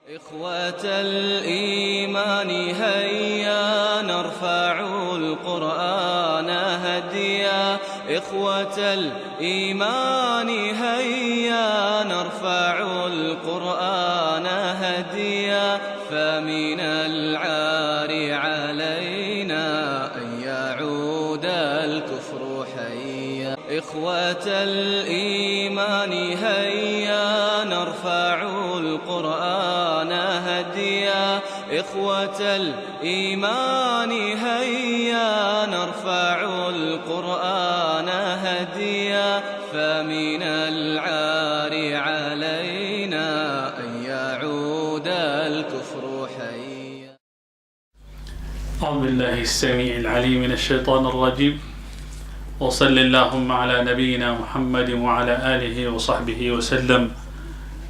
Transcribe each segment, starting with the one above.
إخوة الإيمان هيا نرفع القرآن هديا. إخوة الإيمان هيا نرفع القرآن هديا. فمن العار علينا أن يعود الكفر حيا. إخوة الإيمان هيا نرفع القرآن هديا. إخوة الإيمان هيا نرفع القرآن هديا. فمن العار علينا أن يعود الكفر حيا. أعوذ بالله السميع العليم من الشيطان الرجيم. وصل اللهم على نبينا محمد وعلى آله وصحبه وسلم.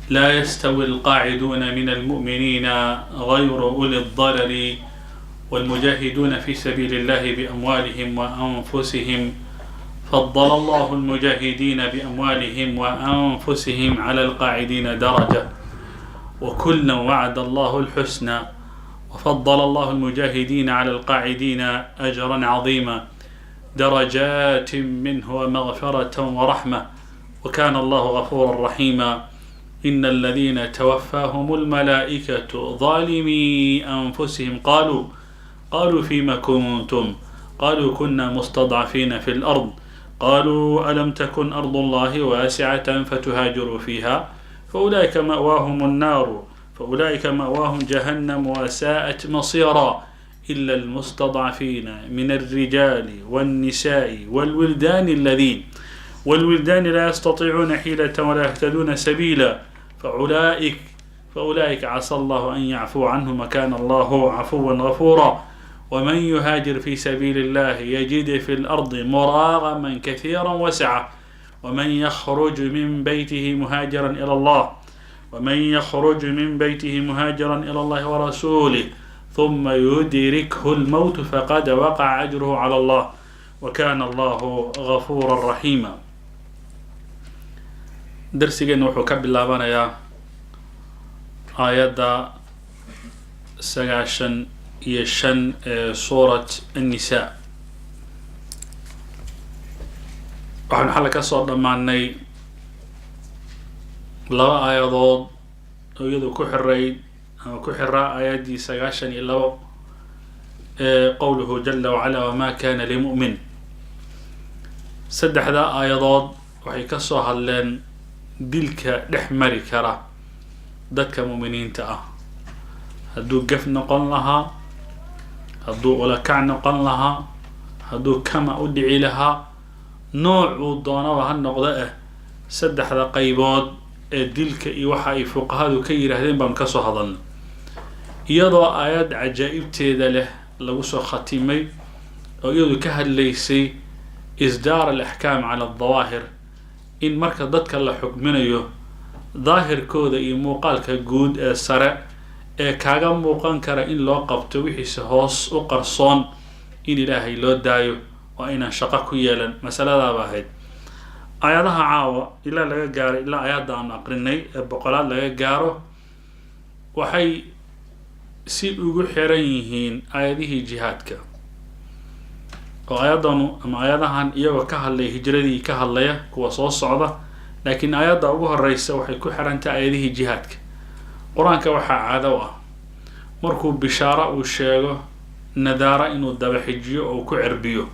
لا يستوي القاعدون من المؤمنين غير أولي الضرر والمجاهدون في سبيل الله بأموالهم وأنفسهم. فضل الله المجاهدين بأموالهم وأنفسهم على القاعدين درجة وكلا وعد الله الحسنى. وفضل الله المجاهدين على القاعدين أجرا عظيما درجات منه ومغفرة ورحمة وكان الله غفورا رحيما. إن الذين توفاهم الملائكة ظالمي أنفسهم قالوا فيما كنتم؟ قالوا كنا مستضعفين في الأرض. قالوا ألم تكن أرض الله واسعة فتهاجروا فيها فأولئك مأواهم النار فأولئك مأواهم جهنم وساءت مصيرا إلا المستضعفين من الرجال والنساء والولدان لا يستطيعون حيلة ولا يهتدون سبيلا فأولئك عسى الله أن يعفو عنهم كان الله عفوا غفورا. ومن يهاجر في سبيل الله يجد في الأرض مراغما كثيرا وسعة. ومن يخرج من بيته مهاجرا إلى الله ورسوله ثم يدركه الموت فقد وقع أجره على الله وكان الله غفورا رحيما. درسينا وحو كبلابانيا آيات 95 سورة النساء. waxaan xal ka soo dhamaanay laba aayadood oo iyadu ku xiraa aayadii 92 qowluhu jalla wa ala wa ma kana limu'min. saddexda aayadood waxay ka soo hadleen dilka dhex mari kara dadka muuminiinta ah hadduu gaf noqon lahaa, hadduu ulakac noqon lahaa, hadduu kama u dhici lahaa, noocuu doonaba ha noqda saddexda qaybood ee dilka iyo waxa ay fuqahadu ka yiraahdeen baan ka soo hadalnay iyadoo aayad cajaa'ibteeda leh lagu soo khatimay oo iyadu ka hadlaysay isdaar al-ahkaam ala al-dhawaahir in marka dadka la xukminayo daahirkooda iyo muuqaalka guud ee sare ee kaaga muuqan kara in loo qabto wixiisa hoos u qarsoon in ilaahay loo daayo waa inaan shaqo ku yeelan. masalada baa ahayd aayadaha caawa ilaa laga gaaro ilaa aayadda aan aqrinay ee boqolaad laga gaaro waxay si ugu xiran yihiin aayadihii jihaadka oo aayadanu ama aayadahan iyagoo ka hadlay hijradii ka hadlaya kuwa soo socda laakiin aayadda ugu horeysa waxay ku xirantahay aayadihii jihaadka. quraanka waxaa caado ah markuu bishaara uu sheego nadaara inuu daba xijiyo oo ku cirbiyo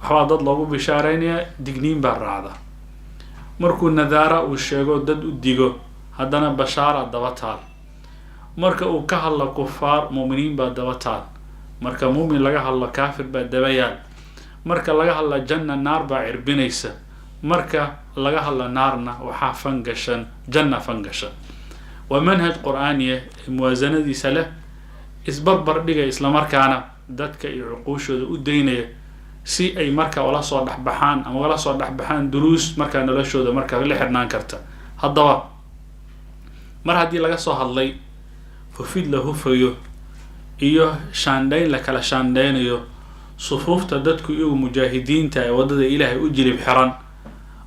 waxaa dad loogu bishaareynaya digniin baa raacda. markuu nadaara uu sheego dad u digo haddana bashaara daba taal. marka uu ka hadlo kufaar muuminiin baa daba taal. marka muumin laga hadlo kaafir baa daba yaal. marka laga hadlo janna naar baa cirbinaysa. marka laga hadlo naarna waxaa fangashan janna fangashan. waa manhaj qur'aaniya muwaasanadiisa leh isbarbar dhigay isla markaana dadka iyo cuquushooda u daynaya si ay marka ula soo dhaxbaxaan ama ula soo dhaxbaxaan duruus marka noloshooda marka la xirnaan karta. haddaba mar haddii laga soo hadlay fufid la hufayo iyo shaandhayn la kala shaandhaynayo sufuufta dadku iyagu mujaahidiinta ee wadada ilaahay u jilib xiran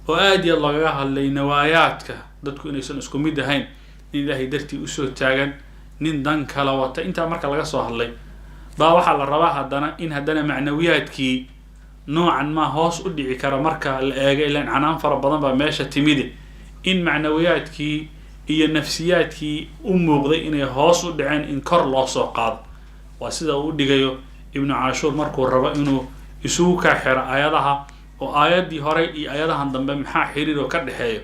oo aad iyo lagaga hadlay nawaayaadka dadku inaysan isku mid ahayn in ilaahay dartii u soo taagan nin dan kala wata intaa marka laga soo hadlay baa waxaa la rabaa haddana macnawiyaadkii noocan ma hoos u dhici kara marka la eego ilaan canaan fara badan baa meesha timide in macnawiyaadkii iyo nafsiyaadkii u muuqday inay hoos u dhaceen in kor loo soo qaado waa sida uu dhigayo ibnu caashuur markuu rabo inuu isugu ka xiro aayadaha oo aayadii hore iyo aayadahan dambe maxaa xiriir oo ka dhaxeeyo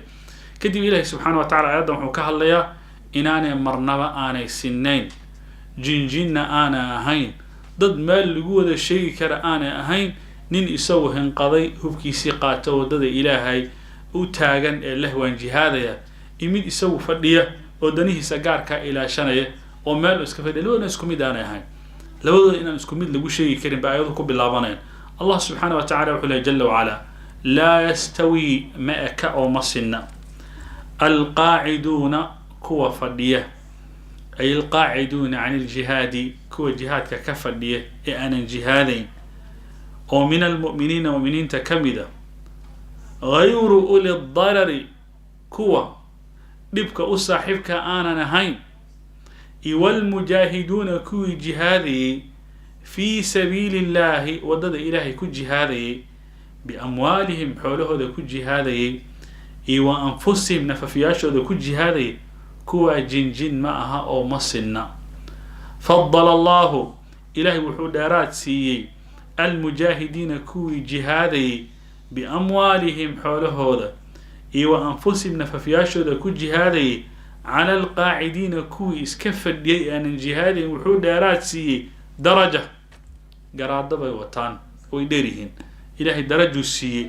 kadib ilaahay subxaanahu wa tacaala aayaddan wuxuu ka hadlayaa inaanay marnaba aanay sinnayn jinjinna aanay ahayn dad meel lagu wada sheegi kara aanay ahayn nin isagu hinqaday hubkiisii qaata waddada ilaahay u taagan ee lahwaan jihaadaya imid isagu fadhiya oo danihiisa gaarkaa ilaashanaya oo meel iska fadhiya labadooda isku mid aanay ahayn labadooda inaan isku mid lagu sheegi karin ba ayadu ku bilaabaneen allah subxaanahu wa tacala wuxuu leeyahy jalla wacala laa yastawi ma eka oo ma sinna alqaaciduuna kuwa fadhiya ay alqaaciduuna can iljihaadi kuwa jihaadka ka fadhiya ee aanan jihaadayn oo min almu'miniina mu'miniinta ka mida gayru uli darari kuwa dhibka u saaxiibka aanan ahayn iyo walmujaahiduuna kuwii jihaadayay fii sabiili illaahi waddada ilaahay ku jihaadayay biamwaalihim xoolahooda ku jihaadayay iyo wa anfusihim nafafyaashooda ku jihaadayay kuwaa jinjin ma aha oo ma sinna fadala allahu ilaahay wuxuu dheeraad siiyey almujaahidiina kuwii jihaadayay biamwaalihim xoolahooda iyo wa anfusihim nafafyaashooda ku jihaadayay cala alqaacidiina kuwii iska fadhiyay aanan jihaadayn wuxuu dheeraad siiyey daraja garaado bay wataan way dheeryihiin ilaahay darajuu siiyey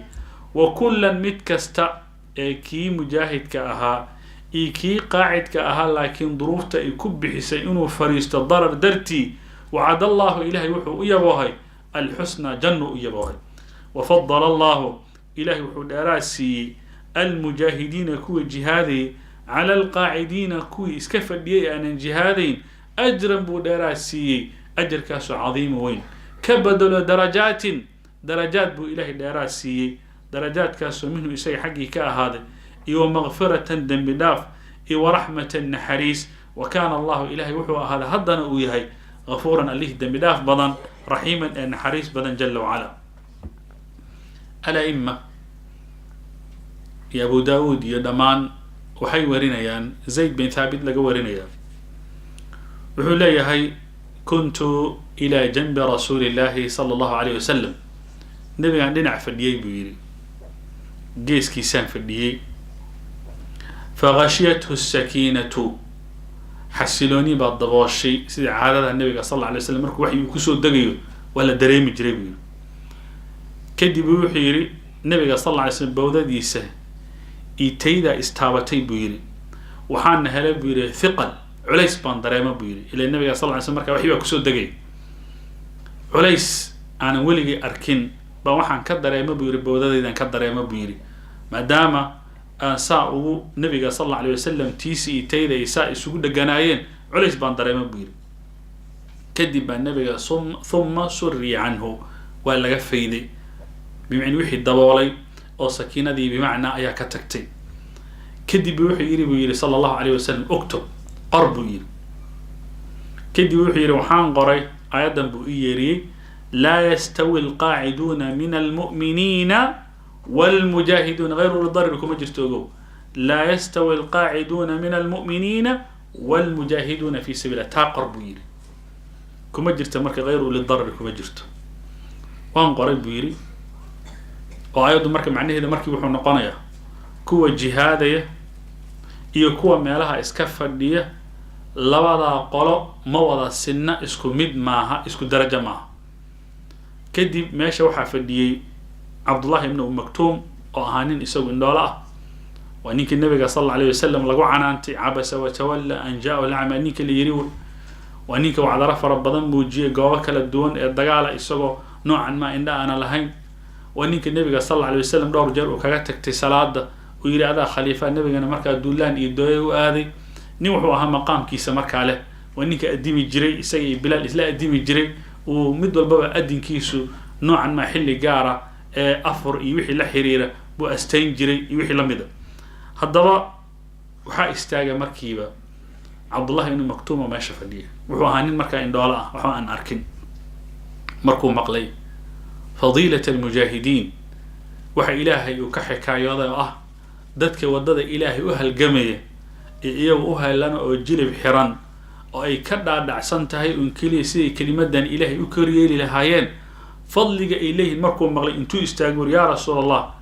wa kullan mid kasta ee kii mujaahidka ahaa iyo kii qaacidka ahaa laakiin duruufta ay ku bixisay inuu fariisto darar dartii wacada allahu ilaahay wuxuu u yaboohay alxusnaa jannu u yaboohay wafadala allahu ilaahay wuxuu dheeraad siiyey almujaahidiina kuwa jihaadayay cala alqaacidiina kuwii iska fadhiyay aanan jihaadayn ajran buu dheeraad siiyey ajarkaasoo cadiima weyn ka bedelo darajaatin darajaad buu ilaahay dheeraad siiyey darajaadkaasoo minhu isaga xaggii ka ahaaday iyo wamaqfiratan dembi dhaaf iyo waraxmatan naxariis wa kaana allahu ilaahay wuxuu ahaaday haddana uu yahay gafuuran allih dembi dhaaf badan raxiiman ee naxariis badan jala wacala al-a'imma iyo abu daawuud iyo dhammaan waxay warinayaan zayd bin thaabit laga warinayaa wuxuu leeyahay kuntu ilaa janbi rasuuli llaahi sala allahu calayh wasalam nebigaan dhinac fadhiyey buu yidhi geeskiisaan fadhiyey fagashiyathu sakiinatu xasilooni baa dabooshay sida caadada nebiga sal alla alay waslam markuu waxyi uu kusoo degayo waa la dareemi jiray buu yidhi kadib wuxuu yidhi nebiga sal alla alay slam bawdadiisa itaydaa istaabatay buu yidhi waxaana helay buu yidhi hiqal culays baan dareema buu yidhi ilaa nabiga sal ly slam markaa waxii baa kusoo degay culays aanan weligay arkin baa waxaan ka dareema buu yidhi bawdadaydan ka dareema buu yidhi maadaama aan saa ugu nabiga sal alla alay wasalam tiisi itayda ay saa isugu dheganaayeen culays baan dareema buu yidhi kadib baa nabiga thumma suriya canhu waa laga fayday bimacni wixii daboolay oo sakiinadii bimacnaa ayaa ka tagtay kadib wuxuu yidhi sala allahu calayh wasalam octob qor buu yidhi kadib wuxuu yidhi waxaan qoray aayaddan buu i yeeriyey laa yastawi alqaaciduuna min almu'miniina waalmujaahiduuna gayru uli darir kuma jirto ogow laa yastawi alqaaciduuna min almu'miniina waalmujaahiduuna fi sabiilillah taa qor buu yidhi kuma jirta marka gayru uli darir kuma jirto waan qoray buu yidhi oo ayaddu marka macnaheeda markii wuxuu noqonayaa kuwa jihaadaya iyo kuwa meelaha iska fadhiya labadaa qolo ma wada sinna isku mid maaha isku darajo maaha kadib meesha waxaa fadhiyey cabdullahi ibn maktuum oo ahaa nin isagu indhoolo ah waa ninkii nabiga sal alla alayh wasalam lagu canaantay cabasa watawalla an jaa-u lacma ninka la yiri waa ninka wacdaro fara badan muujiyay goobo kala duwan ee dagaala isagoo noocan maa indha aana lahayn waa ninka nabiga sal alla alay wasalam dhowr jeer uu kaga tagtay salaada uu yidhi adaa khaliifa nabigana markaa duulaan iyo dooya u aaday nin wuxuu ahaa maqaamkiisa markaa leh waa ninka addimi jiray isaga iyo bilaal isla addimi jiray uu mid walbaba adinkiisu noocan maa xilli gaara ee afur iyo wixii la xiriira buu astayn jiray iyo wixii la mida haddaba waxaa istaaga markiiba cabdullahi ibnu maktuum oo meesha fadhiya wuxuu ahaa nin markaa indhoolo ah waxba aan arkin markuu maqlay fadiilat almujaahidiin waxa ilaahay uu ka xikaayooday oo ah dadka waddada ilaahay u halgamaya ee iyagu u helan oo jilib xiran oo ay ka dhaadhacsan tahay un keliya siday kelimadan ilaahay u koryeeli lahaayeen fadliga ay leeyihiin markuu maqlay intuu istaago yaa rasuul allah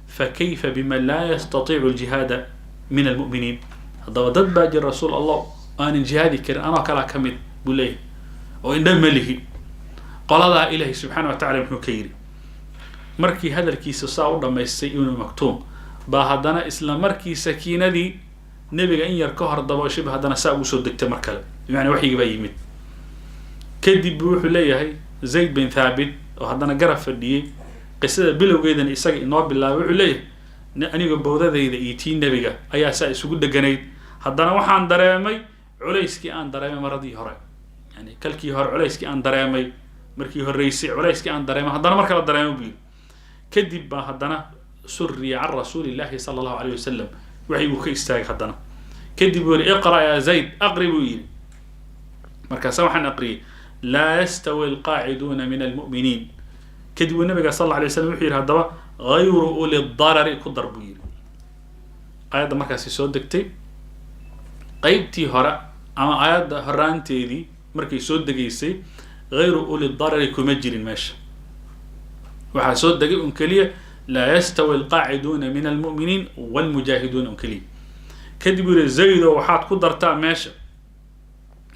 fa kayfa biman laa yastatiicu aljihaada min almu'miniin haddaba dad baa jira rasuul allah aanan jihaadi karin anoo kalaa ka mid buu leeyahay oo indha ma lihi qoladaa ilaahay subxaana wa tacala muxuu ka yidhi markii hadalkiisa saa u dhammaystay ibnu maktuum baa haddana isla markii sakiinadii nebiga in yar ka hor dabooshiba haddana saa ugu soo degtay mar kale bimacnaa waxyigii baa yimid kadib buu wuxuu leeyahay zayd bin thaabit oo haddana garab fadhiyey qisada bilowgeedana isaga inoo bilaabay wuxuu leeyahay aniga bowdadayda iyo tii nebiga ayaa saa isugu dheganayd haddana waxaan dareemay culayskii aan dareemay maradii hore yani kalkii hore culayskii aan dareemay markii horeysay culayskii aan dareemay haddana mar kale dareemay buu yidhi kadib baa haddana suriya can rasuulillahi sala allahu alayh wasalam waxay uu ka istaagay haddana kadib buu yihi iqra ya zayd aqri buu yidhi markaasa waxaan aqriyay laa yastawi alqaaciduuna min almu'miniin kadib uu nabiga sal alla alay waslam wuxuu yidhi haddaba gayru uli darari ku dar buu yidhi aayadda markaasi soo degtay qeybtii hore ama aayadda horaanteedii markay soo degaysay gayru uli darari kuma jirin meesha waxaa soo degay un keliya laa yastawi alqaaciduuna min almu'miniin walmujaahiduuna un keliya kadib uu yihi zaydo waxaad ku dartaa meesha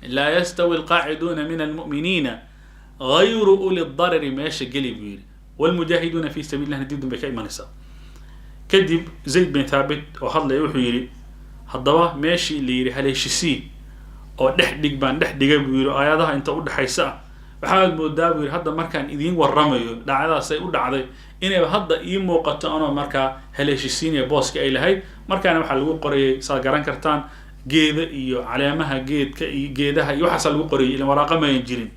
laa yastawi alqaaciduuna min almu'miniina gayru uli darari meesha geli buu yidhi walmujaahiduuna fi sabiili llah dib bay ka imanaysaa kadib zayd bin thaabit oo hadlaya wuxuu yidhi haddaba meeshii la yidhi haleeshisiin oo dhex dhig baan dhex dhigay buu yidhi aayadaha inta u dhexaysa ah waxaad moodaa buu yidhi hadda markaan idiin warramayo dhacdadaasay u dhacday inayba hadda ii muuqato anoo markaa haleeshisiinaya booska ay lahayd markaana waxaa lagu qorayay saad garan kartaan geeda iyo caleemaha geedka iyo geedaha iyo waxaasaa lagu qorayay ilan waraaqa mayan jirin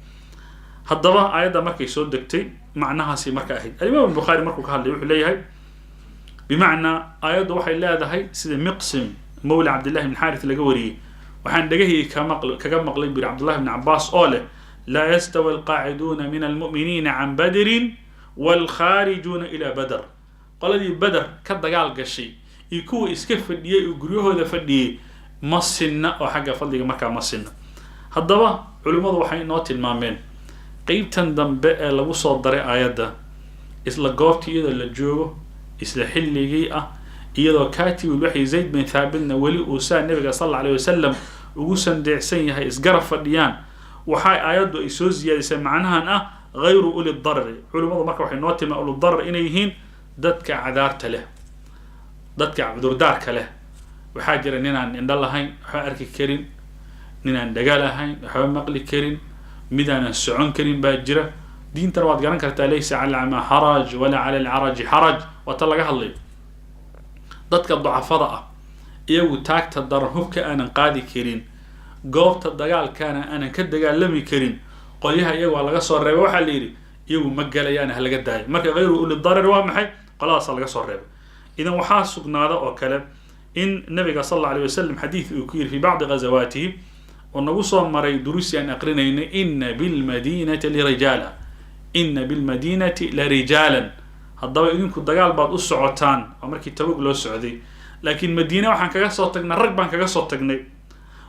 haddaba aayadda markay soo degtay macnahaasi marka ahayd alimaam albukhaari markuu ka hadlay wuxuu leeyahay bimacnaa aayaddu waxay leedahay sida miqsim mawla cabdillahi bn xaaris laga wariyey waxaan dhegahii kaga maqlay buri cabdullahi bn cabaas oo leh laa yastawi alqaaciduuna min almu'miniina can badrin waalkhaarijuuna ilaa badr qoladii bader ka dagaal gashay iyo kuwa iska fadhiyey oo guryahooda fadhiyey ma sinna oo xagga fadliga markaa ma sinna haddaba culimmadu waxay inoo tilmaameen qeybtan dambe ee lagu soo daray aayadda isla goobtii iyadoo la joogo isla xilligii ah iyadoo kaatibul waxyi zayd bin thaabitna weli uu saa nabiga sal alla alayh wasalam ugu sandeecsan yahay isgarab fadhiyaan waxay aayaddu ay soo siyaadisay macnahan ah gayru uli darari culimmadu marka waxay noo tilmaan uli darar inay yihiin dadka cadaarta leh dadka cudurdaarka leh waxaa jira ninaan indho lahayn waxba arki karin ninaan dhaga lahayn waxba maqli karin midaanan socon karin baa jira diintana waad garan kartaa laysa cala acmaa xaraj walaa cala alcaraji xaraj waa ta laga hadlayo dadka dacafada ah iyagu taagta daran hubka aanan qaadi karin goobta dagaalkaana aanan ka dagaalami karin qolyaha iyagu waa laga soo reebay waxaa la yidhi iyagu ma galayaan halaga daayo marka gayru uli darar waa maxay qoladaasa laga soo reebay idan waxaa sugnaada oo kale in nabiga sal alla alayh wasalam xadiid uu ku yidhi fi bacdi ghazawaatihi oo nagu soo maray durusi aan aqrinaynay ina bilmadinati lirijaala ina bilmadinati la rijaalan haddaba idinku dagaal baad u socotaan waa markii tabug loo socday laakiin madiine waxaan kaga soo tagnay rag baan kaga soo tagnay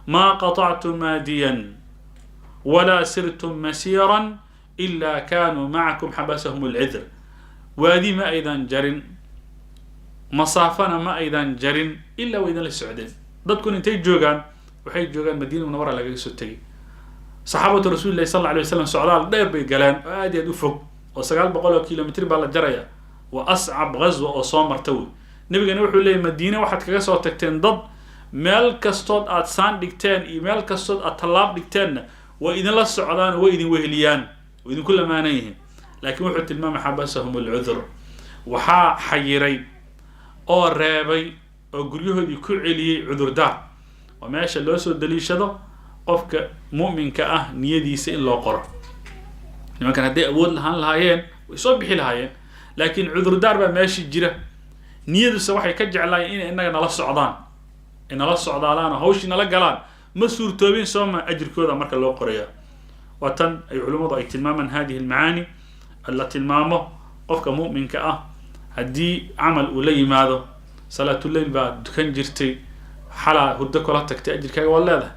maa qatactum maadiyan walaa sirtum masiiran ilaa kaanuu macakum xabasahum alcidr waadi ma aydan jarin masaafana ma aydan jarin ilaa waa idin la socdeen dadkun intay joogaan waxay joogaan madiina munawara lagaga soo tegay saxaabatu rasuulillahi sal alla alay wasalam socdaal dheer bay galeen oo aad iyo aad u fog oo 900 kilomitr baa la jaraya waa ascab ghazwa oo soo marta wey nabigana wuxuu leeyahy madiine waxaad kaga soo tagteen dad meel kastood aad saan dhigteen iyo meel kastood aad tallaab dhigteenna way idinla socdaan oo way idin weheliyaan way idinku lamaanan yihiin laakiin wuxuu tilmaamay xabasahum alcudur waxaa xayiray oo reebay oo guryahoodii ku celiyey cudurdaar oo meesha loo soo daliishado qofka mu'minka ah niyadiisa in loo qoro nimankan hadday awood lahaan lahaayeen way soo bixi lahaayeen laakiin cudurdaar baa meeshii jira niyaduse waxay ka jeclaayeen inay innaga nala socdaan nala socdaalaan oo hawshii nala galaan مسور توبين سوما أجر كودا مركا لو قرية وتن أي علماء أي تلماما هذه المعاني التي تلمامه قفك مؤمن كأه هدي عمل أولي ماذا صلاة الليل بعد كان جرتي حلا هدك ولا تأجر كا ولا ذا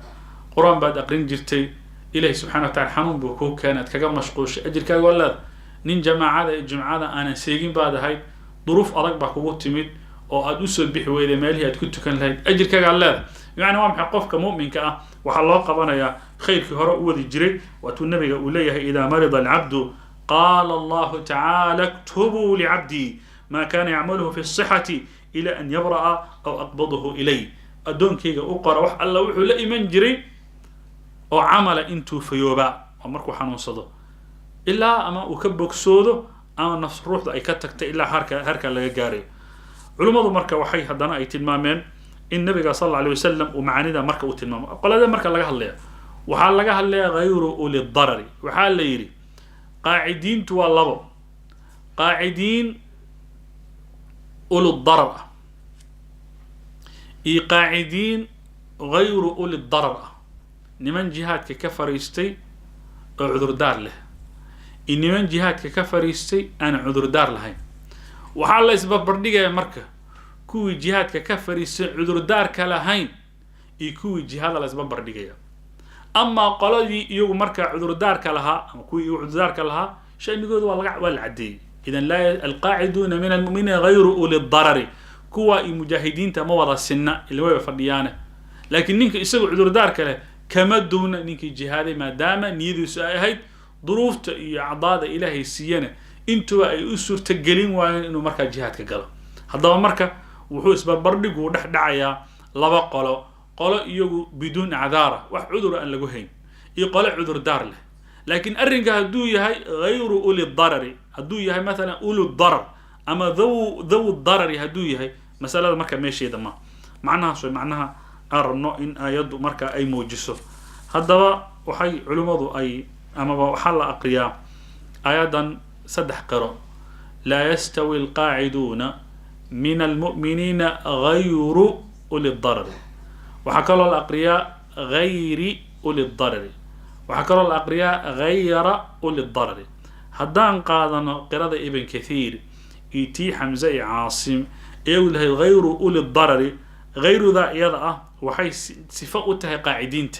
قرآن بعد أقرين جرتي إلهي سبحانه وتعالى حنون بوكو كانت كا مشقوش أجر كا ولا ذا نين جماعة الجمعة أنا سيجين بعد هاي ظروف أرق بقوة تميد أو أدوسل بحوي إذا مالها تكون كان لهاي أجر كا ولا يعني وام حقوف كمؤمن كأه وحلا قبنا يا خير في هراء وذي جري وتنبي أوليه إذا مرض العبد قال الله تعالى اكتبوا لعبدي ما كان يعمله في الصحة إلى أن يبرأ أو أقبضه إلي أدون كيغا أقرأ وح الله وحو لأي من جري أو عمل إنتو فيوبا ومركو حنون صدو إلا أما أكبك سودو أما نفس الروح دا أي كتكت إلا هركا لغا قاري علماء مركا وحي هدانا أي تلمامين النبي صلى الله عليه وسلم ومعاني دا مركا وتلمام قال هذا مركا لغا هليا وحال لغا هليا غير أولي الضرر وحال ليري قاعدين توالبو قاعدين أولي الضرر إي قاعدين غير أولي الضرر نمن جهات ككفر يستي عذر دار له إنمن جهات ككفر يستي أنا عذر دار لهين وحال اسباب بردقة مركة كوي جهات ككفر يستي عذر دار كلهين إي كوي جهات الاسباب بردقة أما قالوا لي يو مركة عذر دار كلها أما كوي عذر دار كلها شيء نقول والله عدي إذا لا القاعدون من المؤمنين غير أولي الضرر كوا المجاهدين تموضى السنة اللي هو فرديانه لكن نينك يسوي عذر دار كله كما دون نينك جهادي ما دام نيدو ساهيد ظروف أعضاء إلهي السيانة انتوا أي أسر تقلين وإنه مركا جهاد كقلا هذا مركا وحوس ببردق ودح دعيا لبا قالوا يجو بدون عذارة وعذر أن لجوهين يقال عذر دار له لكن الرنجة هدوي هاي غير أولي الضرر هدوي هاي مثلا أولي الضرر أما ذو الضرر هدوي هاي مسألة مركا ماشي ده ما معناها شو معناها أرنو إن آيات مركا أي موجسه هذا وحي علماء أي أما وحل أقرياء أيضا سدح قراء لا يستوي القاعدون من المؤمنين غير أولي الضرر وحكى الله الأقرياء غير أولي الضرر وحكى الله الأقرياء غير أولي الضرر هدان قادنا قراءة ابن كثير إيتي حمزة عاصم يقول هي غير أولي الضرر غير ذا يضع وحي صفاؤته قاعدين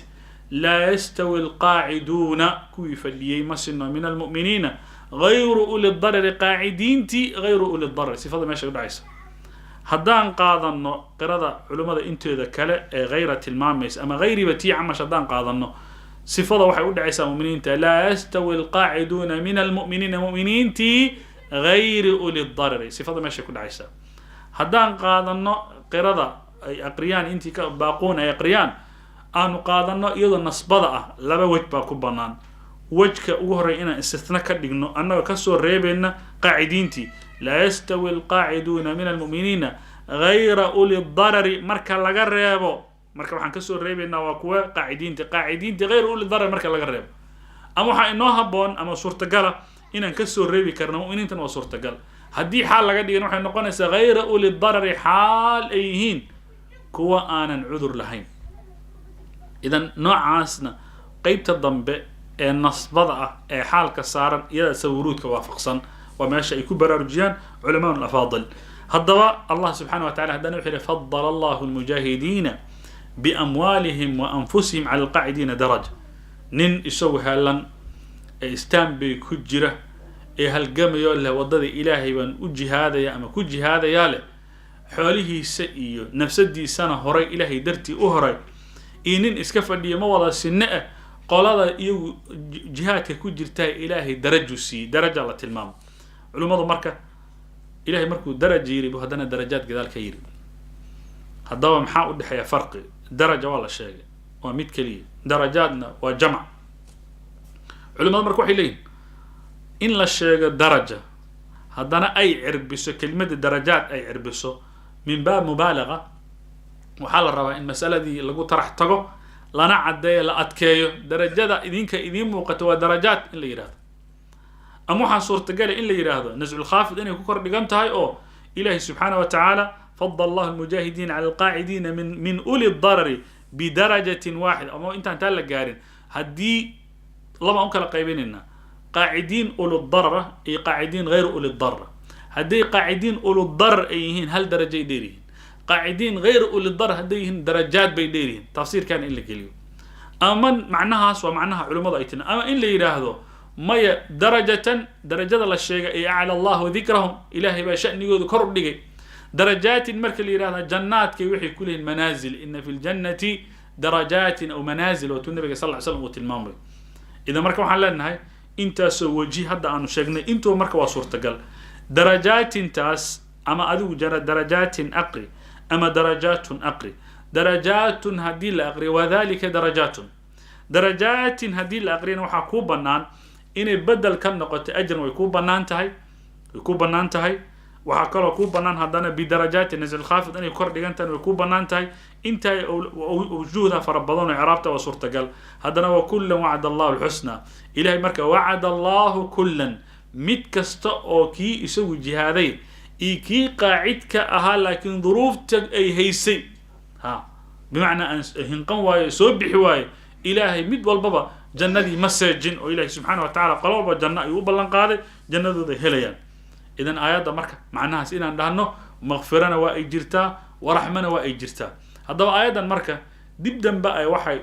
لا يستوي القاعدون كيف اللي يمسنا من المؤمنين غير أولي الضرر قاعدين غير أولي الضرر صفة ما شغل عيسى هدان قادنا قراءة علماء انتو إذا كلا غير المامس أما غير بتي عمش هدان قادنا صفة وحي يقول عيسى مؤمنين لا يستوي القاعدون من المؤمنين مؤمنين غير أولي الضرر صفة ما شغل عيسى هدان قادنا قراءة أي أقريان انتي باقون أي أقريان aanu qaadano iyadoo nasbada ah laba wajh baa ku banaan wajhka ugu horeey inaan istisna ka dhigno annaga ka soo reebayna qaacidiintii la yastawi alqaaciduuna min almu'miniina ghayra uli ad-darari marka laga reebo marka waxaan ka soo reebaynaa waa kuwa qaacidiintii ghayra uli ad-darari marka laga reebo ama waxa inoo haboon ama suurtagal inaan ka soo reebi karno mu'miniintan waa suurtagal haddii xaal laga dhigin waxay noqonaysaa ghayra uli ad-darari xaal ay yihiin kuwa aanan cudur lahayn إذا نوعاسنا قيبت الضمبة النصبضة حال كسارا يدا سورود كوافقصا وماشي يكون برارجيان علماء الأفاضل هالضواء الله سبحانه وتعالى هدانا وحيرا فضل الله المجاهدين بأموالهم وأنفسهم على القاعدين درجة نين يسوي هالان استان بكجرة هالقام يقول له وضد إلهي وان أجهاد يا أما كجهاد ياله حوله سئي نفس دي سنة هري إلهي درتي أهري إنين إسكفر دي موضع السنة قال هذا يو جهاتك كجرتها إلهي درجة سي درجة على تلمام علماء مركة إلهي مركو درجة يري بهدنا درجات كذلك يري هذا محاول حياة فرق درجة ولا شيء وميت كلية درجاتنا وجمع علماء مركو حيلين إن لا شيء درجة هذا أي عربسو كلمة درجات أي عربسو من باب مبالغة وحال الربا إن مسألة دي لقو طرح تقو لنا عدايا لأتكايو درجات إذين موقتوا درجات إلا يراد أموحا صورة قال إلا يراد نزع الخافض إنه يكوكر لقامت هاي إلهي سبحانه وتعالى فضل الله المجاهدين على القاعدين من أولي الضرر بدرجة واحدة أما أنت تلا قارن هدي لما أنك لقيبيننا قاعدين أولو الضرر أي قاعدين غير أولو الضرر هدي قاعدين أولو الضرر أيهن هل درجة يديرين قاعدين غير أولو الضرر هديهن درجات بيديرين تفسير كان إلا قليو أما معناها سوى معناها علماء أيتنا أما إن اللي يراهدو ما درجة الله الشيء أعلى الله ذكرهم إلهي بشأن يقول كرب لقي درجات المرك اللي يراها جنات كي وحي كلهن منازل إن في الجنة درجات أو منازل وتنبي صلى الله عليه وسلم وتلمامر إذا مرك وحلا هاي أنت سوجي هذا أنو شجنا أنتوا مرك وصورة قال درجات تاس أما أدو جرى درجات أقري أما درجات أقري درجات هذه الأقري وذلك درجات هذه الأقرين وحكوا بنان إن بدل كم نقطة أجر ويكون بنان تهي وحكوا يكون بنان هذانا بدرجات نزل خافض أن يكون دجانتا ويكون بنان تهي أنت وجودها فربضان عرابته وصورة قال هذانا وكل وعد الله الحسنى إلهي مركا وعد الله كلا متكست أو كي يسوي جهادي كي قاعد كأها لكن ظروف أي هيسي ها بمعنى أن هنقن واي سوبح واي إلهي مد والبابا جنة مسجن وإلهي سبحانه وتعالى قالوا جنة يوبلن قاده جنة ذي هليان إذن آيات مركا معناها سئنا لأنه مغفرنا وإجرتا ورحمنا وإجرتا هذا آيات مركا دبدا بقى وحي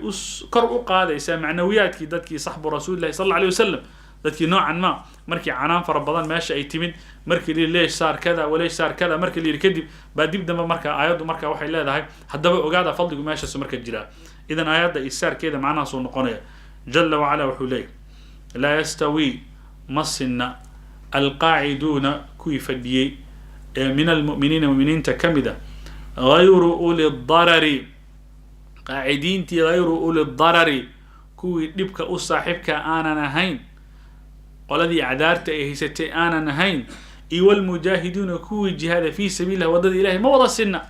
كرؤ قاده يسمى معنويات كي دتكي صحب رسول الله صلى الله عليه وسلم dadkii noocan ma markii canaan fara badan meesha ay timid markii leesh saar kada waleesh saar kada markii leeyahay kadib ba dib damba marka aayadu marka waxay leedahay hadaba ogaada fadligu meesha marka jira idan aayada isaarkeeda macnaha soo noqonaya jalla wa ala wuxuu leeyahay la yastawi masna alqaa'iduna kuy fadiyay min almu'minina mu'mininta kamida ghayru uli ad-darari qaa'idiinti ghayru uli ad-darari kuy dibka u saaxibka aanan ahayn qoladii cadaarta ay haysatay aanan ahayn iyo wal mujaahiduuna kuwii jihaada fi sabiilillahi wadada ilaahay ma wada sinna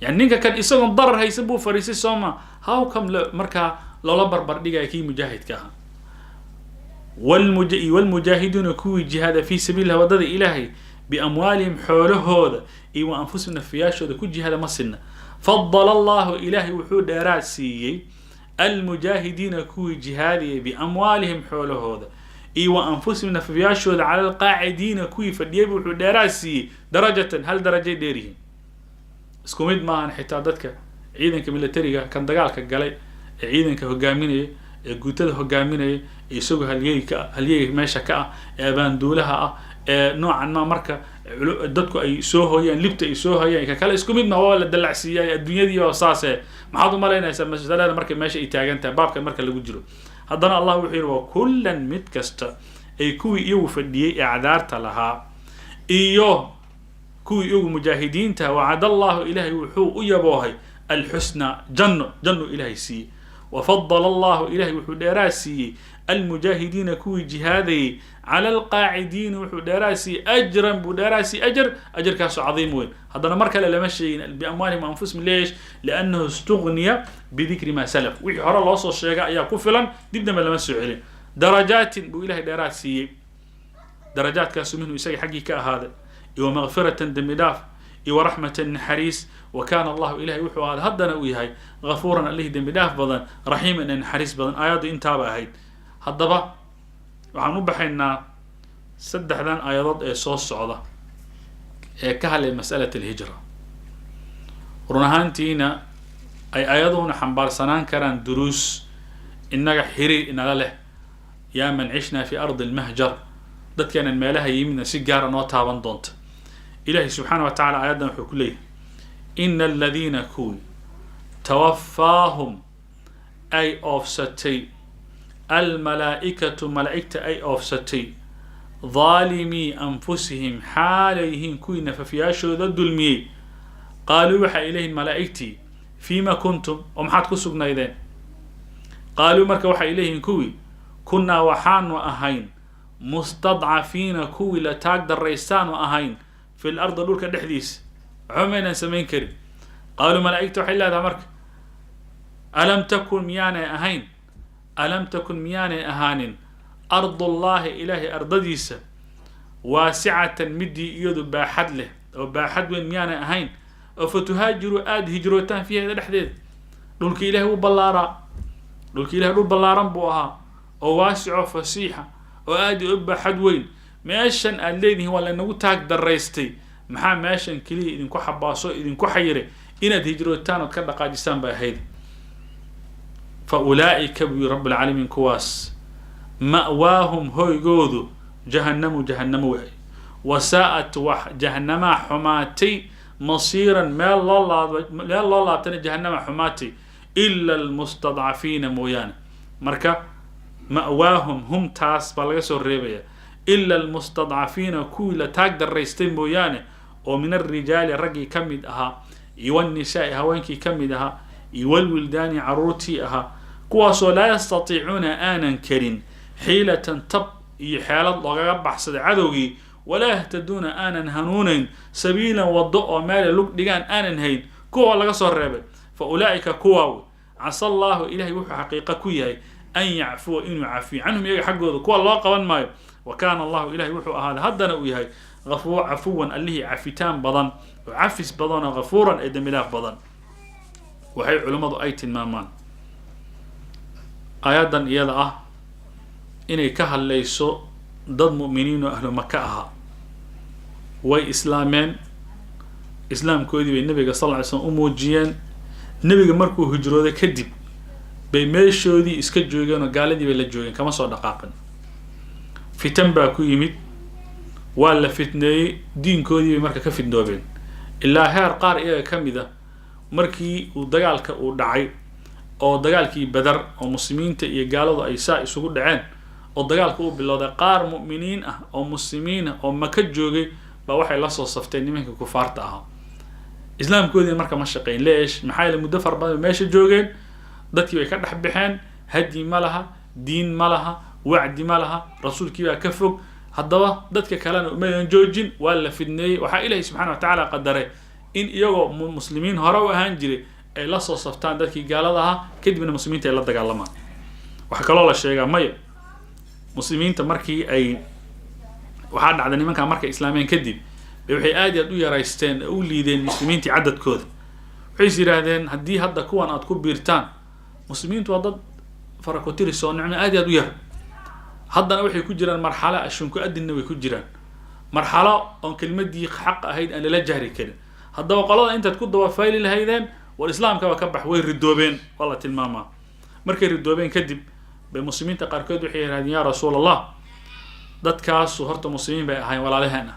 yani ninka kan isagoon darar haysan buu fariisay sooma how come markaa loola barbar dhigaya kii mujaahidka ahaa والمجاهدون كوي جهاد في سبيل الله ودد إلهي بأموالهم حولهودا إيوا أنفسهم نفياشودا كو جهاد مصنا فضل الله إلهي وحود راسي المجاهدين كوي جهادي بأموالهم حولهودا إيوا أنفسهم نفياشودا على القاعدين كوي فديب وحود راسي درجة هل درجة ديرهم اسكوميد ما حتى ددك ciidanka militariga kan dagaalka galay ciidanka hogaaminaya guutada hogaaminaya isagu halyeey meesha ka ah ee baanduulaha ah ee noocan ma marka dadku ay soo hooyaan libta ay soo hooyaan ka kale isku mid ma waa la dalacsiiyay adduunyadii oo saase maxaad u malaynaysaa mas'alada marka meesha ay taagan tahay baabka marka lagu jiro haddana Allah wuxuu yiri waa kullan mid kasta ay kuwii iyagu fadhiyay ee cadaarta lahaa iyo kuwii iyagu mujaahidiinta wa'ada Allah ilaahi wuxuu u yaboohay الحسنى جنة إلهي سي وفضل الله إلهي وحدراسي المجاهدين كوي جهادي على القاعدين وحدراسي أجرا بدراسي أجر كاس عظيم وين هذا مركل لما شيء بأموالهم وأنفسهم ليش لأنه استغني بذكر ما سلف ويحر الله صلى الشيء يا كفلا دبنا ما لمسوا عليه درجات بإلهي دراسي درجات كاس منه يسوي حقي كهذا ومغفرة دمداف ورحمة حريص وكان الله إلهي وحو هذا هدنا وياي غفورا اللي دم بداف بدن رحيما ان حريص بدن آيات انتابا هيد هدبا waxaan u baxaynaa saddexdan aayadood ee soo socda ee ka hadlay mas'alada hijra run ahaantiina ay aayaduhuna xambaarsanaan karaan duruus inaga xiriir inala leh yaa man cishna fi ardi almahjar dadkana meelaha yimina si gaar ah noo taaban doonta إلهي سبحانه وتعالى آياتنا وحكوليه إن الذين كوي توفاهم أي أوفستي الملائكة ملائكة أي أوفستي ظالمي أنفسهم حاليهم كوي نففياشو ضد المي قالوا وحا إليه الملائكتي فيما كنتم ومحاتكو سقنا إذن قالوا مركا وحا إليهم كوي كنا وحان وأهين مستضعفين كوي لتاقدر ريسان وأهين في الأرض لولك الحديث عمينا سمين كريم قالوا ملائكة وحي الله مرك ألم تكن ميانا أهين ألم تكن ميانا أهان أرض الله إلهي أرض ديسة واسعة مدي يدو باحد له أو باحد وين ميانا أهين فتهاجروا آد هجروتان فيها إذا لحديد دولك إله وبلارا دولك إله دول بلاران بوها أو واسع فسيحة وآدي أبا حدوين ماشان الذي هو لأنه تاك دريستي محا ماشان كلي إذن كو حباسو إذن كو حيري إنا هجروتان وكذا قادسان بهيد فأولئك برب العالمين كواس مأواهم هو يقودوا جهنم وحي وساءت جهنم حماتي مصيرا ما الله تني جهنم حماتي إلا المستضعفين مويانا مركا مأواهم هم تاس بالغسو الريبية إلا المستضعفين كولا تقدر ريستين مويانا ومن الرجال رقي كمد أها والنساء هوانكي كمد أها والولدان عروتي أها كواسو لا يستطيعون آنا كرين حيلة تب حالة لغا بحصد عدوغي ولا يهتدون آنا هنونين سبيلا والضوء مال لوك ديغان آنا هين كوا لغا صرابة فأولئك كواو عسى الله إلهي وحو حقيقة كوياي أن يعفو إنو عفي عنهم يجي حقه كوا الله قوان مايو وكان الله إلهي وحو هذا هدنا وياي غفو عفوا اللي عفيتان بضن وعفس بضن غفورا إدم الله بضن وحي علماء أيت المامان آيادا إيادا إني كهل ليسو ضد مؤمنين وأهل مكة أها وي إسلامين إسلام كودي بالنبي صلى الله عليه وسلم أموجيان نبي مركو هجرو ذا كدب بيميشو دي إسكت جوغان وقال دي بيلا جوغان كما صار دقاقا في تنباكو يميد ولا فتنة دين كودي بمركا كفت دوبين إلا هير قار إيا كميدا مركي ودقالك ودعي أو دقالكي بدر أو مسلمين تأيي قالوا أي ساء يسوقوا دعين أو دقالك بالله قار مؤمنين أو مسلمين أو مكة جوغي بوحي لصو صفتين نميك كفارتها إسلام كودي مركا مشاقين ليش محايل مدفر بدل ماشي جوغين dadkii way ka dhax baxeen hadi malaha diin malaha wacdi malaha rasuulkii baa ka fog haddaba dadka kalena uma joojin wala fidneey waxa ilaahay subhanahu wa ta'ala qadaray in iyagoo muslimiin hore u ahaan jiray ay la soo saftaan dadkii gaalada ahaa kadibna muslimiinta ay la dagaalamaan waxa kaloo la sheegaa may muslimiinta markii ay waxa dhacday nimanka markay islaameen kadib waxay aad u yaraysteen oo liideen muslimiintii cadadkooda waxay yiraahdeen hadii hadda kuwan aad ku biirtaan مسلمين توضد فرقوتير سو نعمة آدي أدو ير هذا وحي كجيران مرحلة أشنكو أدي النوي كجيران مرحلة أن كلمة دي حق هيد أن لا جهري كده هذا وقالوا أنت تكون ضوافيل الهيدان والإسلام كما كبح وين ردوبين والله تلماما مركي ردوبين كدب بالمسلمين تقاركود وحي هذه يا رسول الله ضد كاس وهرت مسلمين بهاي ولا لهنا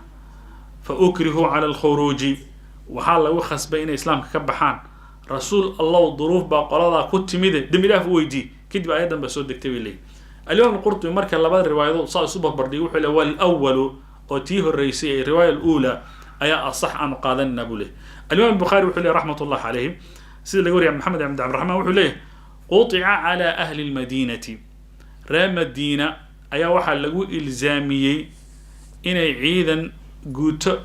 فأكرهوا على الخروج وحال وخس بين إسلام كبحان رسول الله ظروف باقراضا كنت ميده دم الله ويدي كدب ايضا بسو دكتبي لي اليوم القرطبي marka labada riwaayado soo subax bardhiyo wuxuu leeyahay al-awwal oo tii horeysay riwaayada al-ula ayaa asah aan qaadanna bule اليوم البخاري wuxuu leeyahay rahmatullah alayhi sida lagu wariyo maxamed ibn abd الرحمن wuxuu leeyahay quti'a ala ahli al-madinati ramadina ayaa waxa lagu ilzaamiyay inay ciidan guuto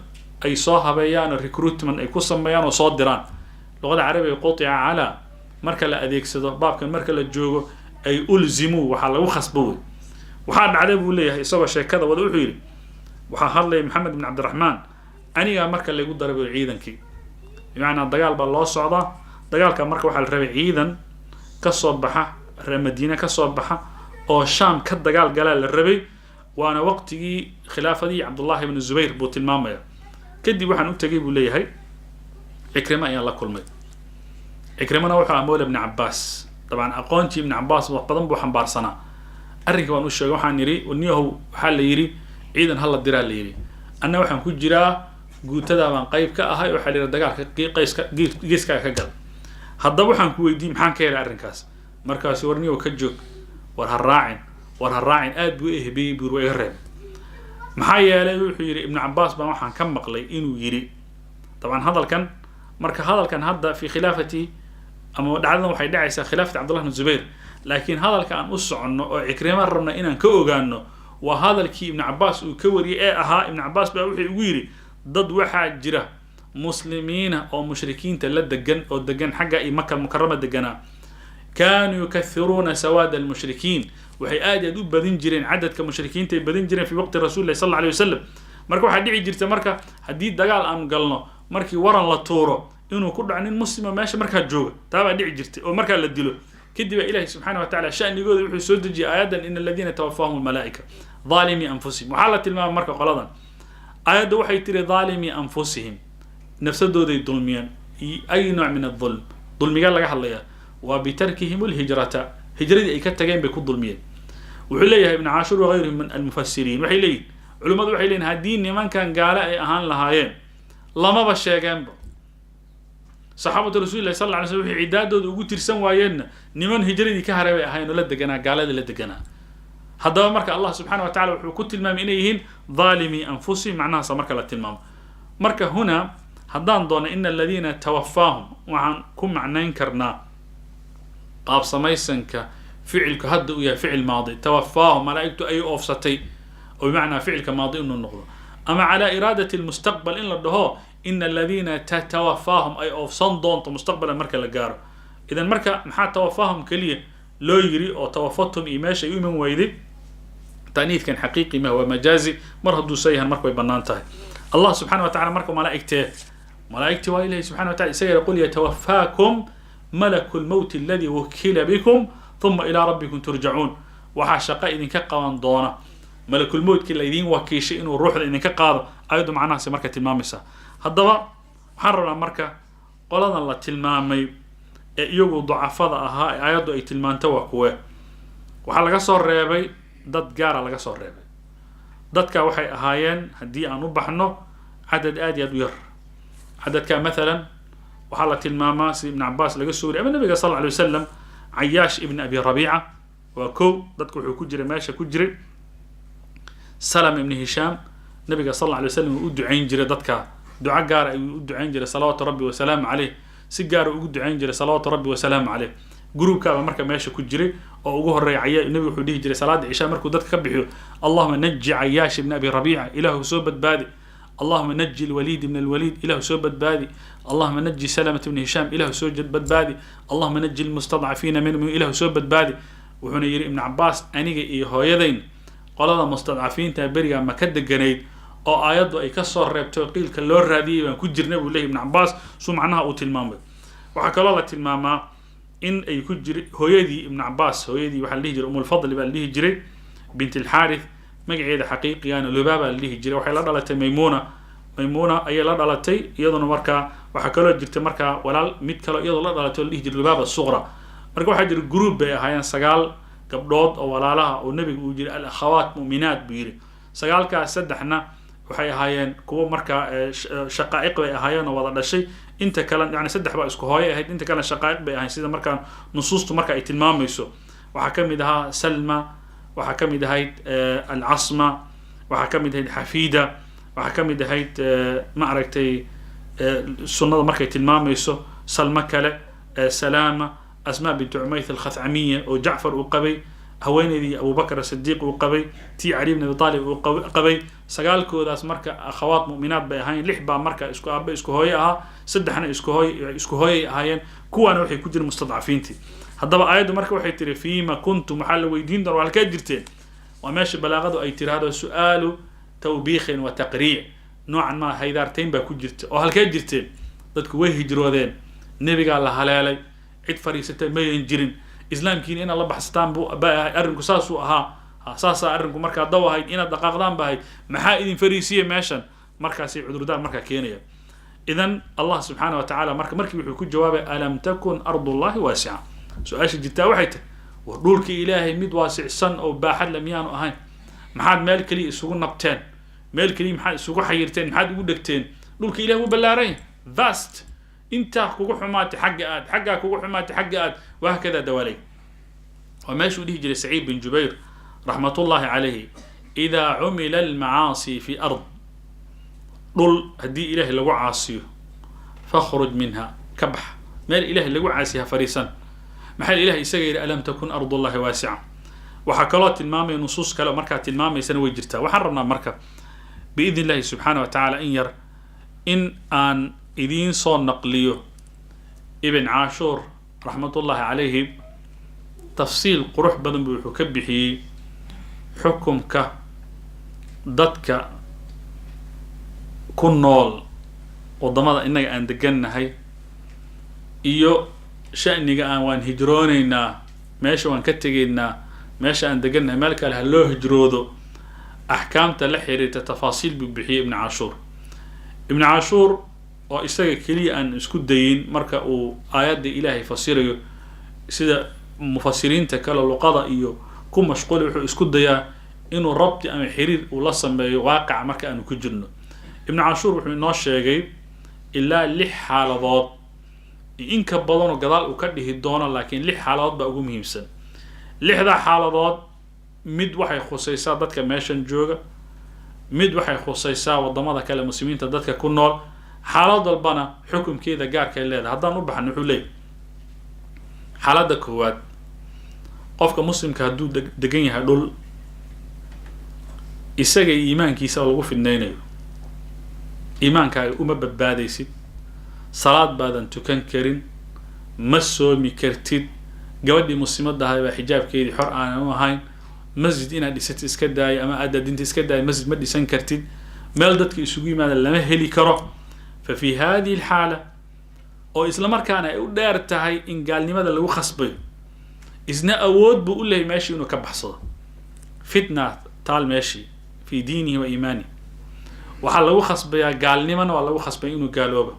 ay soo habeeyaan recruitment ay ku sameeyaan oo soo diraan لغة العربية قطع على مركل أديكسده باب كان مركل الجوجو أي ألزموا وحلا وخصبوا وحد عليه بقول يسوى شيء كذا وضوء حيل وحال لي محمد بن عبد الرحمن أني مركل اللي يقول ضرب عيدا كي يعني الدجال بالله الصعدة دجال كان مركل وحال ربع عيدا كالصباحة المدينة كالصباحة أو الشام كالدجال جلال الربي وأنا وقتي خلافة دي عبد الله بن الزبير بوت المامية كدي وحن نتجيب لي هاي إكرمة يا الله كل مد إكرمنا وحى مولى ابن عباس طبعا أقونتي ابن عباس وقدم بو حنبار سنة أرجع ونوش وحن يري ونيه هو حال يري عيدا هلا الدرا يري أنا وحن كجرا قلت هذا من قيب كأهاي وحال يردقال قيس كجل هذا وحن كويدي محن كير أرنكاس مركز ورني وكجوك ورهالراعين آد بويه بي برويه الرب محايا لا يري ابن عباس بما كم مقلي إنه يري طبعا هذا كان هذا كان هذا في خلافتي أما دعنا وحي دعيسة خلافة عبد الله بن الزبير لكن هذا كان أسع إنه عكرمة رمنا إن كوجانه وهذا الكي ابن عباس وكوري ابن عباس بقى ويري ضد واحد جرا مسلمين أو مشركين تلد دجن أو دجن حاجة مكة المكرمة دجنا كانوا يكثرون سواد المشركين وحي آدي دوب بدين جرين عدد كمشركين بدين جرين في وقت الرسول صلى الله عليه وسلم marka waxa dhici jirta marka hadii dagaal aan galno markii waran la tuuro inuu ku dhaco nin muslima meesha markaa jooga taabaa dhici jirtay oo markaa la dilo kadib ilaahay subxaanahu wa tacaala sha'nigooda wuxuu soo dejiyay aayadan ina aladiina tawaffahum almalaa'ika ظالمي أنفسهم وحالة الماء مركا قلدا آيات وحي تري ظالمي أنفسهم نفس دودي ظلميا أي نوع من الظلم ظلمي قال لك حليا وبتركهم الهجرة هجرة أي كتجين بيكون ظلميا وحليها ابن عاشور وغيرهم من المفسرين وحلي علماء وحلين هالدين من كان قال أهان لهاين لما بشيء جنبه صحابة رسول الله صلى الله عليه وسلم عداد وقلت ترسم وين نمن هجرة كهرباء أهان ولا دجنا قال هذا لا دجنا هذا مرك الله سبحانه وتعالى وحكوت المام إليهن ظالمي أنفسهم معناها سمرك لا تلمام مرك هنا هذان ضون إن الذين توفاهم وعن كم معناه كرنا قاب سميسنك فعل كهد ويا فعل ماضي توفاهم ملائكة أي أوفستي وبمعنى فعل كماضي إنه النقطة أما على إرادة المستقبل إن لده إن الذين تتوفاهم أي أوفصن ضون مستقبلا مرك لجار إذا مرك محا توفاهم كليه لو يجري أو توفتهم إيماشة يؤمن ويدي تأنيث كان حقيقي ما هو مجازي مرهدو سيها مركو يبنانته الله سبحانه وتعالى مركو ملائكته وإليه سبحانه وتعالى سيقول يتوفاكم ملك الموت الذي وكل بكم ثم إلى ربكم ترجعون وحاشقا إذن كقوان دونا ملك الموت كلا إذن وكيش إنه الروح إذن كقاض أيضا معناها سمركة المامسة هذا حرر مركة قولنا الله تلمامي iyagu ducafada ahaa ayadu ay tilmaanto waa kuwe waxa laga soo reebay dad gaar ah laga soo reebay dadka waxay ahaayeen hadii aan u baxno cadad aad iyo aad u yar cadadka مثلا waxa la tilmaamaa si ibn Abbas laga soo reebay nabiga sallallahu alayhi wasallam Ayyash ibn Abi Rabi'a wa ko dadku wuxuu ku jiray meesha ku jiray Salam ibn Hisham nabiga sallallahu alayhi wasallam uu ducayn jiray dadka duca gaar ah uu ducayn jiray salaatu rabbi wa salaam alayhi سيجار ugu ducayn jiray salaatu rabbi wa salaam alayh groupka marka meesha ku jiray oo ugu horeeyay nabiga wuxuu dhihi jiray salaada isha markuu dadka ka bixiyo Allahumma najji Ayyash ibn Abi Rabi'a ilahu soo badbaadi Allahumma najji al-Walid ibn al-Walid ilahu soo badbaadi Allahumma najji Salama ibn Hisham ilahu soo badbaadi Allahumma najji al-mustad'afina minhum ilahu soo badbaadi wuxuuna yiri ibn Abbas aniga iyo hooyadayn qolada mustad'afiinta bariga ma ka deganayd oo aayadu ay ka soo reebto qiilka loo raadiyay baan ku jirnay buu leeyahay ibn Abbas soo macnaha uu tilmaamay waxa kale la tilmaamaa in ay ku jiray hooyadii ibn Abbas hooyadii waxa la dhihi jiray Fadl baa la dhihi jiray bint al-Harith magaceeda xaqiiqiyan Lubaba la dhihi jiray waxay la dhalatay Maymuna ay la dhalatay iyaduna marka waxa kale jirtay marka walaal mid kale iyadoo la dhalatay la dhihi jiray Lubaba sughra marka waxa jiray group bay ahaayeen 9 gabdhood oo walaalaha oo nabiga uu jiray al-akhawat mu'minat buu yiri 9 saddexna waxay ahaayeen kuwa marka shaqaa'iq bay ahaayeen oo wada dhashay inta kale yani saddex baa isku hooyo ahayd inta kale shaqaa'iq bay ahaayeen sida marka nusuustu marka ay tilmaamayso waxa kamid ahaa Salma waxa kamid ahayd al-Asma waxa kamid ahayd Hafida waxa kamid ahayd ma aragtay sunnada marka ay tilmaamayso Salma kale Salama Asma bint Umayth al-Khathamiya oo Ja'far uu qabay haweeneydii Abu Bakr as-Siddiq uu qabay tii Ali ibn Abi Talib uu qabay sagaalkoodaas marka akhawaat mu'minaat bay ahaayeen lix baa marka isku aabbe isku hooyo aha saddexna isku hooyo ahaayeen kuwana waxay ku jireen mustadcafiintii haddaba aayadu marka waxay tiri fiima kuntum hal weydiin dar halka jirteen waa meesha balaaqadu ay tiraahdo su'aalu tawbiikh wa taqrii' noocan ma haydarteen baa ku jirta oo halka jirteen dadku way hijroodeen nabiga la haleelay cid fariisatay ma jirin islaamkiina in la baxstaan buu arinku saas uu ahaa saasa arinku marka dawahayd in daqaqdaan baahay maxaa idin fariisiye meeshan markaas ay cudurdaan marka keenaya idan Allah subhanahu wa ta'ala markii wuxuu ku jawaabay alam takun ardullahi wasi'a su'aasha jirta waxay tahay dhulka ilaahay mid waasicsan oo baaxad lamiyaan ahayn maxaad meel kali isugu nabteen meel kali maxaad isugu xayirteen maxaad ugu dhagteen dhulka ilaahay uu ballaaray vast انت كوغو حماتي حقا كوغو حماتي حقا وهكذا دوالي وماشي وديه جري سعيد بن جبير رحمة الله عليه إذا عمل المعاصي في أرض ضل هدي إله لو عاصيه فاخرج منها كبح ما الإله لو عاسيها فريسا محل إله يسجل ألم تكن أرض الله واسعة وحكالات المامي نصوص كلا مركات المامي سنوي جرتا وحررنا مركب بإذن الله سبحانه وتعالى إن أن إذين صون نقليه ابن عاشور رحمة الله عليه تفصيل قروح بدن بحكبه حكمك ضدك كن نول وضمضة إنك أن دقنا هاي iyo sha'niga aan waan hijroonaynaa meesha waan ka tegaynaa meesha aan degannahay meel kale ha loo hijroodo axkaamta la xiriirta tafaasiil buu bixiyey ibn cashuur ibn cashuur oo isaga keliya aan isku dayin marka uu aayadda ilaahay fasirayo sida mufasiriinta kale luqada iyo ku mashquuli wuxuu isku dayaa inuu rabti ama xiriir uu la sameeyo waaqica marka aanu ku jirno ibn cashuur wuxuu inoo sheegay ilaa 6 xaaladood in ka badan oo gadaal uu ka dhihi doono laakiin 6 xaaladood baa ugu muhiimsan 6da xaaladood mid waxay khusaysaa dadka meeshan jooga mid waxay khusaysaa wadamada kale muslimiinta dadka ku nool xaalad walbana xukunkeeda gaarka ay leedahay haddaan u baxno wuxuu leeyahay xaaladda koowaad qofka muslimka hadduu degan yahay dhul isaga iimaankiisa lagu fidnaynayo iimaankaaga uma badbaadaysid salaad baadan tukan karin ma soomi kartid gabadhii muslimadda ahay baa xijaabkeedii xor aanan u ahayn masjid inaad dhisatid iska daayo ama aad dinta iska daayo masjid ma dhisan kartid meel dadka isugu yimaada lama heli karo fa fi hadihi alxaala oo isla markaana ay u dheer tahay in gaalnimada lagu khasbayo isna awood buu u leeyahay meeshii inuu ka baxsado fitna taal meeshii fi diinihi wa iimaanihi waxaa lagu khasbayaa gaalnimana waa lagu khasbay inuu gaaloobo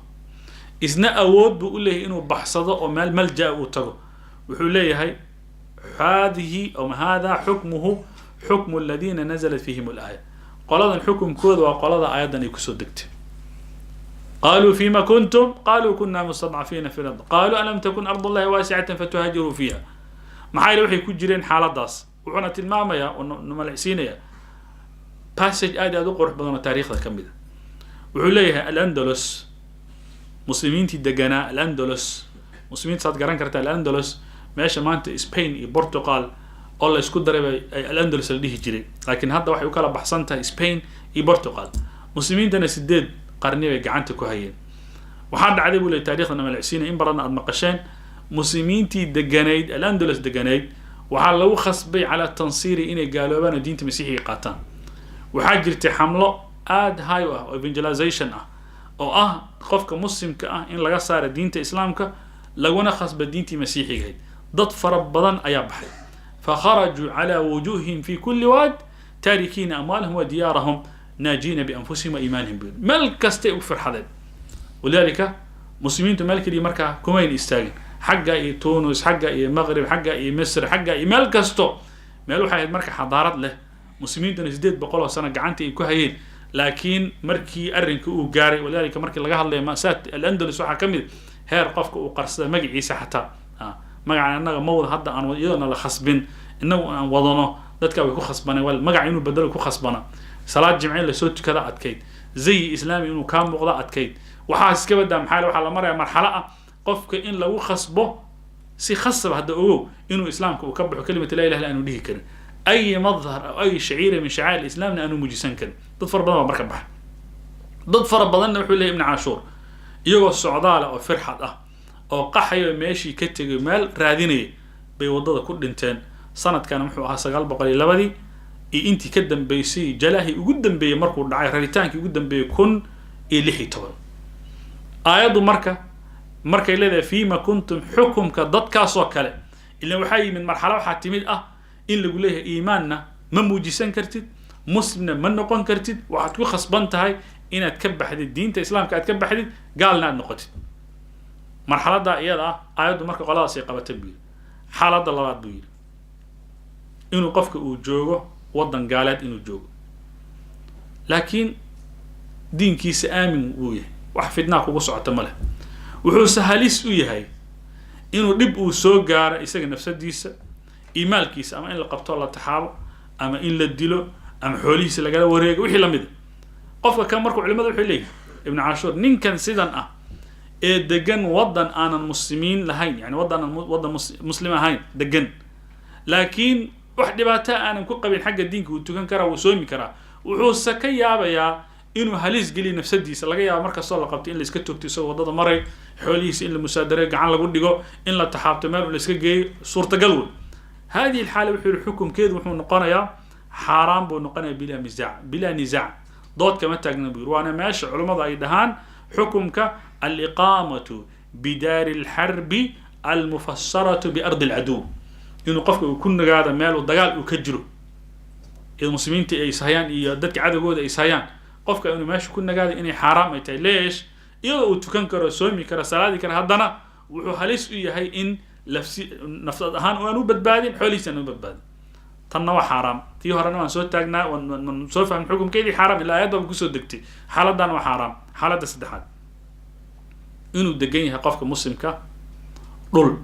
isna awood buu u leeyahay inuu baxsado oo meel malja uu tago wuxuu leeyahay هذه أو هذا حكمه حكم الذين نزلت فيهم الآية قالوا الحكم كود وقالوا أيضا يكسو دكت قالوا فيما كنتم قالوا كنا مستضعفين في الأرض قالوا ألم تكن أرض الله واسعة فتهاجروا فيها ما حي روحي كجرين حالة داس وحنا تلمامة يا ونملعسين يا باسج آدي أدو قرح بدون تاريخ ذا كم بذا وحليها الأندلس مسلمين تدقنا الأندلس مسلمين صاد قران كرتا الأندلس ماشي مانت اسبين البرتغال الله اسكو دربا الأندلس اللي هجري لكن هذا واحد وكاله بحصنتها اسبين البرتغال مسلمين دنا سديد قرنيه قعنت كهين وحد عدي بقول تاريخنا ملعسين إن برنا المقشين مسلمين تدقنايد الأندلس دقنايد وحال لو خصبي على التنصير إني قالوا بنا دين مسيحي قاتان وحاجرتي حمله آد هايو ايفنجلايزيشن او قفك مسلم إن لغا صار دينتا إسلامك لغونا خصب دينتي مسيحي هاي ضد فرب بدن أيابحي فخرجوا على وجوههم في كل واد تاركين أموالهم وديارهم ناجين بأنفسهم وإيمانهم بهم ملك استيقوا في الحدث ولذلك مسلمين تملك لي مركا كمين استاغن حقا إي تونس حقا إي مغرب حقا إي مصر حقا إي ملك استو مالو حاجة مركا حضارات له مسلمين تنسديد بقوله سنة قعنتي كهين لكن مركي أرنك أو جاري ولذلك مركي لقاها اللي مأساة الأندلس وحكمل هير قفك وقرص مجي عيسى حتى مجا أننا موضع هذا عن يدنا لخصبين إنه وضنا ذاتك ويكون خصبنا ولا مجا إنه بدل يكون خصبنا صلاة جمعين لسوت كذا أتكيد زي إسلامي إنه كان مغضى أتكيد وحاس كبد دام حاله وحلا مرة مرحلة قفك إن لو خصبه سي خصب هذا إنه إسلامك وكبر كلمة لا إله إلا أنه ليه كده أي مظهر أو أي شعيرة من شعائر الإسلام لأنه مجسن كده ضد فرب بدن مركب بحر ضد فرب بدن وحول ابن عاشور يجوا السعداء أو فرحة أو قحي ماشي كتج مال راديني بيوضد كل إنتان سنة كان محوها سجال بقلي لبدي أنت كدم بيسي جلاهي وجدم بي مركو دعاء ريتانك وجدم بيكون إلحي طبعا آيات مركا إلى فيما كنتم حكم كضد كاسو كلا إلا وحي من مرحلة وحتميل إن اللي قليه إيماننا ما موجسان كرتد مسلمنا ما نقون كرتد وحتكون خصبانت هاي إن تكبح حديد دين إسلام كتكبح حديد قالنا النقطة مرحلة دا إيادا آيات مركا خلاص يقبل تبيل حالة دا الله بيل إنه قفك وجوجو وضن قالات إنه جوجو لكن دين كيس آمن ويه وحفدناك وبصع تمله وحوس هاليس ويه هاي إنه نبقوا سوقار يسجل نفس الديسة إيمالكيس أما إن لقبته الله تحاول أما إن للدلو أما حوليس لقال وريق وحي لمده قفك كان مركو علماء وحي ابن عاشور نين كان سيدان دقن وضن أنا المسلمين لهين يعني وضن مسلمة هين دقن لكن واحد باتا أنا مكوقع بين حق الدين كنت كان كرا وسويمي كرا وحوس كيابا يا إنه هليس قلي نفس الديس لقى يا مركز صار لقبتي إن لسكتو بتسوي وضد مري حوليس إن المسادرة قعان لقول دقو إن لا تحابت مال ولا سكجي صورة قلول هذه الحالة وحول الحكم كذا وحنا نقنا حرام بنقنا بلا نزاع ضد كما تجنبي وأنا ماشي علماء ضايدهان حكمك الإقامة بدار الحرب المفسرة بأرض العدو إنه قفك يكون هذا مال ودجال وكجرو المسلمين تيسهيان يدك عدو جود يسهيان قفك إنه ماشي كنا هذا إني حرام يتي ليش إذا وتكن كرسومي كرسالة كر هدنا وحليس هي إن لفسي نفس هان وانو بدبادين حليس إنه بدباد تنوع حرام تيهرنا ونسوي تاجنا ونسوي فهم حكم كذي حرام إلا يدا بقصة دكتي حالة دان وحرام حالة السدحات إنه دقينها قفك مسلم كا رول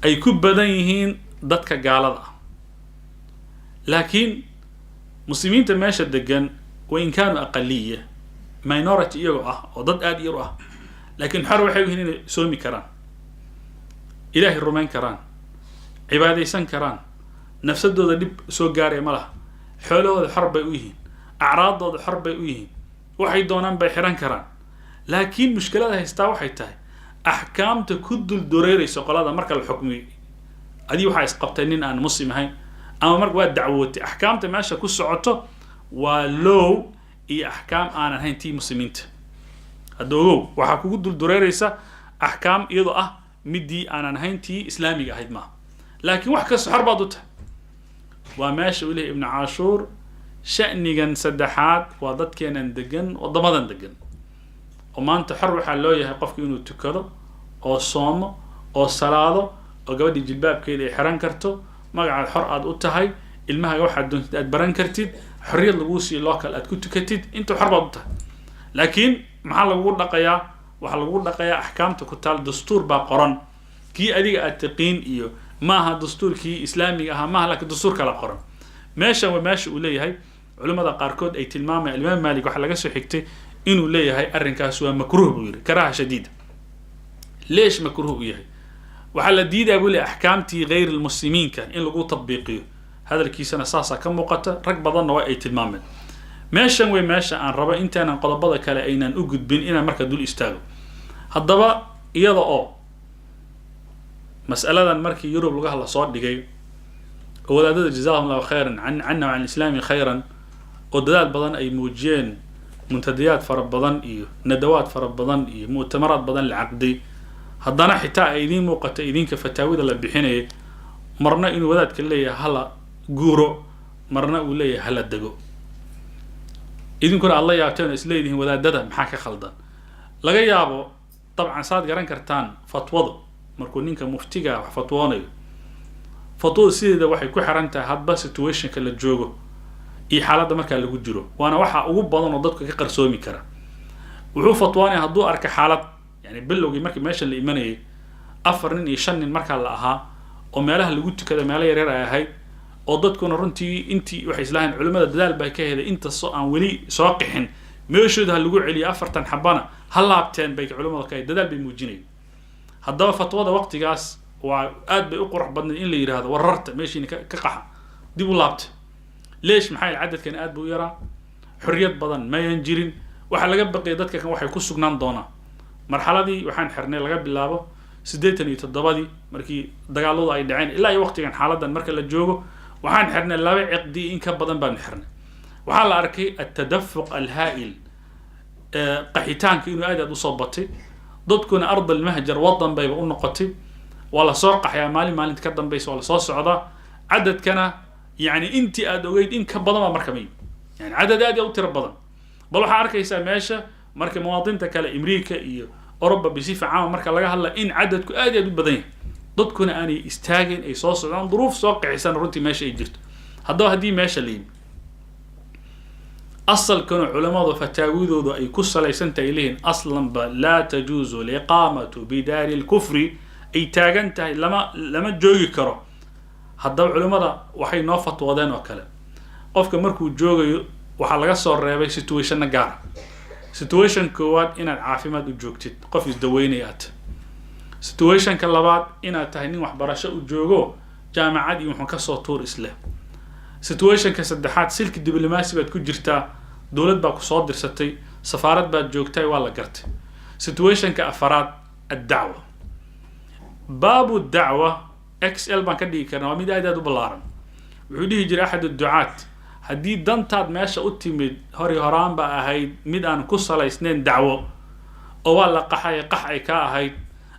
أي كوب بدنيهين ضدك جالضة لكن مسلمين تماشى الدجان وإن كانوا أقلية minority يروح وضد آد يروح لكن حرب حيو هنا سومي كران إلهي الرومان كران عبادي سن كران نفس الدو دب سو جاري ملا حوله الحرب بيوهين أعراض الحرب بيوهين وحي دونان بيحران كران لكن مشكلة هيستوى حيتاي أحكام تكد الدريري سقلا مركز الحكمي أدي وحي اسقبتنين أنا مسلم هاي أما مركز واد دعوتي أحكام تماشى كل سعته ولو إيه أحكام أنا هاي تي مسلمين هدوغو وحكو كد الدريري سا أحكام إيضا مدي أنا هاي تي إسلامي قاعد ما لكن وحكس حرب ضدها وماشي إليه ابن عاشور شأني جن سدحات وضد كان دجن وضمضن دجن وما أنت حرب حلوية هقف كينو تكره أو صوم أو صلاة أو جودي جلباب كده حران كرتو ما قاعد حر أد أتهاي المها واحد دون أدبران كرتيد حرية اللبوسي لوكال أتكون تكتيد أنتو حرب ضدها لكن محل الوضع دقيا وحل الوضع دقيا أحكام تكتال دستور باقران كي أدي التقين إيو ما دستور كي إسلامي ما لك دستور كلا قرن ماشى وماشي وليه هاي علماء قاركود أي تلمام الإمام مالك وحلا جسوا حكته إنه ليه هاي أرنكاس مكروه بير كراهة شديدة ليش مكروه بيه وحلا ديد أقول أحكامتي غير المسلمين كان إن لقوا تطبيقيه هذا الكيس أنا أساسا كم وقته ركب ظن وأي تلمام ماشى وماشى عن ربع أنت أنا قلبضة كلا أين أوجد بين إنا مركز دول استاجوا هالضبا يضع مسألة المركي يوروب لقاها الله صار دقيق وولادات جزاهم الله خيرا عنا وعن الإسلام خيرا ودلال بدن أي موجين منتديات فرب بدن إيه ندوات فرب بدن إيه مؤتمرات بدن العقدي هضنا حتى أيدين موقت أيدين كفتاويد اللي بحين مرنا إنه ولاد كلية هلا جورو مرنا وليه هلا دقو إذن كنا الله يعطينا إسلام ولاد ده محاكي خلدان لقى يابو طبعا صاد جران كرتان فتوضو markuu ninka muftiga wax fatwoonayo fatwo sideeda waxay ku xiran tahay hadba situation ka la joogo iyo xaaladda marka lagu jiro waana waxa ugu badan oo dadka ka qarsoomi kara wuxuu fatwoonay hadduu arka xaalad yani bilowgii markii meesha la imanayay 4 nin iyo 5 nin marka la ahaa oo meelaha lagu tukada meelo yar yar ay ahayd oo dadkuna runtii intii waxay islaahan culimada dadaal bay ka heday inta soo aan wali soo qixin meeshooda lagu celiyo 4 xabana hal laabteen bay culimada ka dadaal bay muujinayeen هذا فتوى وقت جاس وقاد بيقرح بدن إن اللي يرهذا وررت ماشي كقحة دي بولابت ليش محايل العدد كان قاد بيرى حرية بدن ما ينجرين وحلا جاب قيادات كان واحد يكسر جنان دونا مرحلة دي وحن حرنا لجاب اللعبة سديتني تضبط دي مركي دجالو أي دعين إلا أي وقت كان حالة مركل الجوجو وحن حرنا اللعبة عقدي إن كبدن بنحرنا وحلا أركي التدفق الهائل قحيتان كأنه قاعد يصبطي ضدكون أرض المهجر وطن بيبقوا نقطي ولا سوق يا مالي مالي تقدم بيس ولا صوص عضا عدد كان يعني أنت أدويد إن كبضنا مركبين يعني عدد أدي أو تربضن بلو حركة يسميشة مركب مواطن تكلا أمريكا إيه أوروبا بصفة عامة مركب لقاها هلا إن عدد أدي أدي بدين ضدكون أني استاجن أي صوص عن ظروف سوق حسن رنتي ماشي يجرت هذا هدي ماشي لين أصل كانوا علماء فتاويذوا أي قصة ليسنت إليهن أصلا لا تجوز الإقامة بدار الكفر أي تاجنت لما جوجي كرو هذا علماء وحي نافط ودان وكلام قف كمركو جوجي وحلقة صار ربي سيتويشن نجار سيتويشن كواد إن العافية جوجتت قف يزدوينيات سيتويشن كلابات إن تهني وحبرشة وجوجو جامعات يوم كسر طور إسلام سيتويشن كسدحات سلك الدبلوماسي بتكون جرتا دولت باكو صاد درستي سفارات بات جوجتاي ولا قرت سيتويشن كأفراد الدعوة باب الدعوة XL بان كدي كنا وميدا يدادو بالارم وحدي يجري أحد الدعاة هدي دانتاد ماشا أتمد هوري هرام بقى هاي ميدان كسالة سنين دعوة oo waa la qaxay qax ay ka ahayd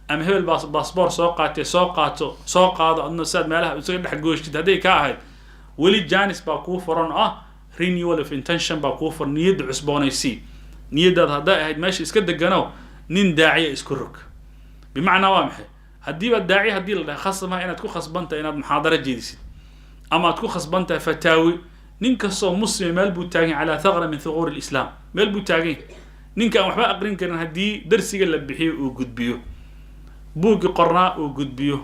ama hebel baasboor soo qaado adna saad meelaha isaga dhex gooshid haday ka ahayd weli janis baa kuu furan renewal of intention baa kuu furan niyada cusboonaysi niyadaada haday ahayd meesha iska deganow nin daaciya isku rog bimacnaa waa maxay hadiiba daaci hadii la dhahay khasama inaad ku khasbanta inaad muxaadara jeedisid ama aad ku khasbanta fataawi nin kastoo muslim meel buu taagan calaa thaqra min thuqur alislam meel buu taagan ninka aan waxba aqrin karin hadii darsiga la bixiyo uu gudbiyo buugi qornaa uu gudbiyo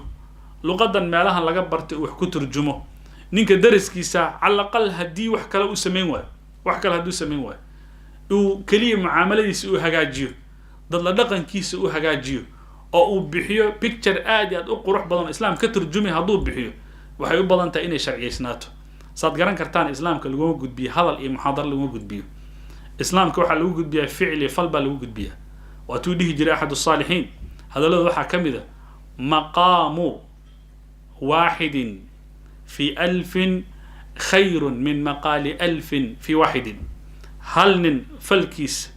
luqadan meelahan laga bartay wax ku turjumo ninka dariskiisa cala aqal hadii wax kale uu sameyn waayo uu kaliya muaamaladiisa uu hagaajiyo dad la dhaqankiisa uu hagaajiyo oo uu bixiyo picture aad u qurux badan islaam ka turjumay haduu bixiyo waxay u badan tahay inay sharciyeysnaato saad garan kartaan islaamka lagu gudbiyo hadal iyo muhaadar lagu gudbiyo islaamka waxa lagu gudbiyaa ficil falba lagu gudbiyaa waa tuu dhihi jiray ahad as-salihin hadalada waxa kamida maqaamu واحد في 1000 خير من مقال 1000 في واحد هل فالكيس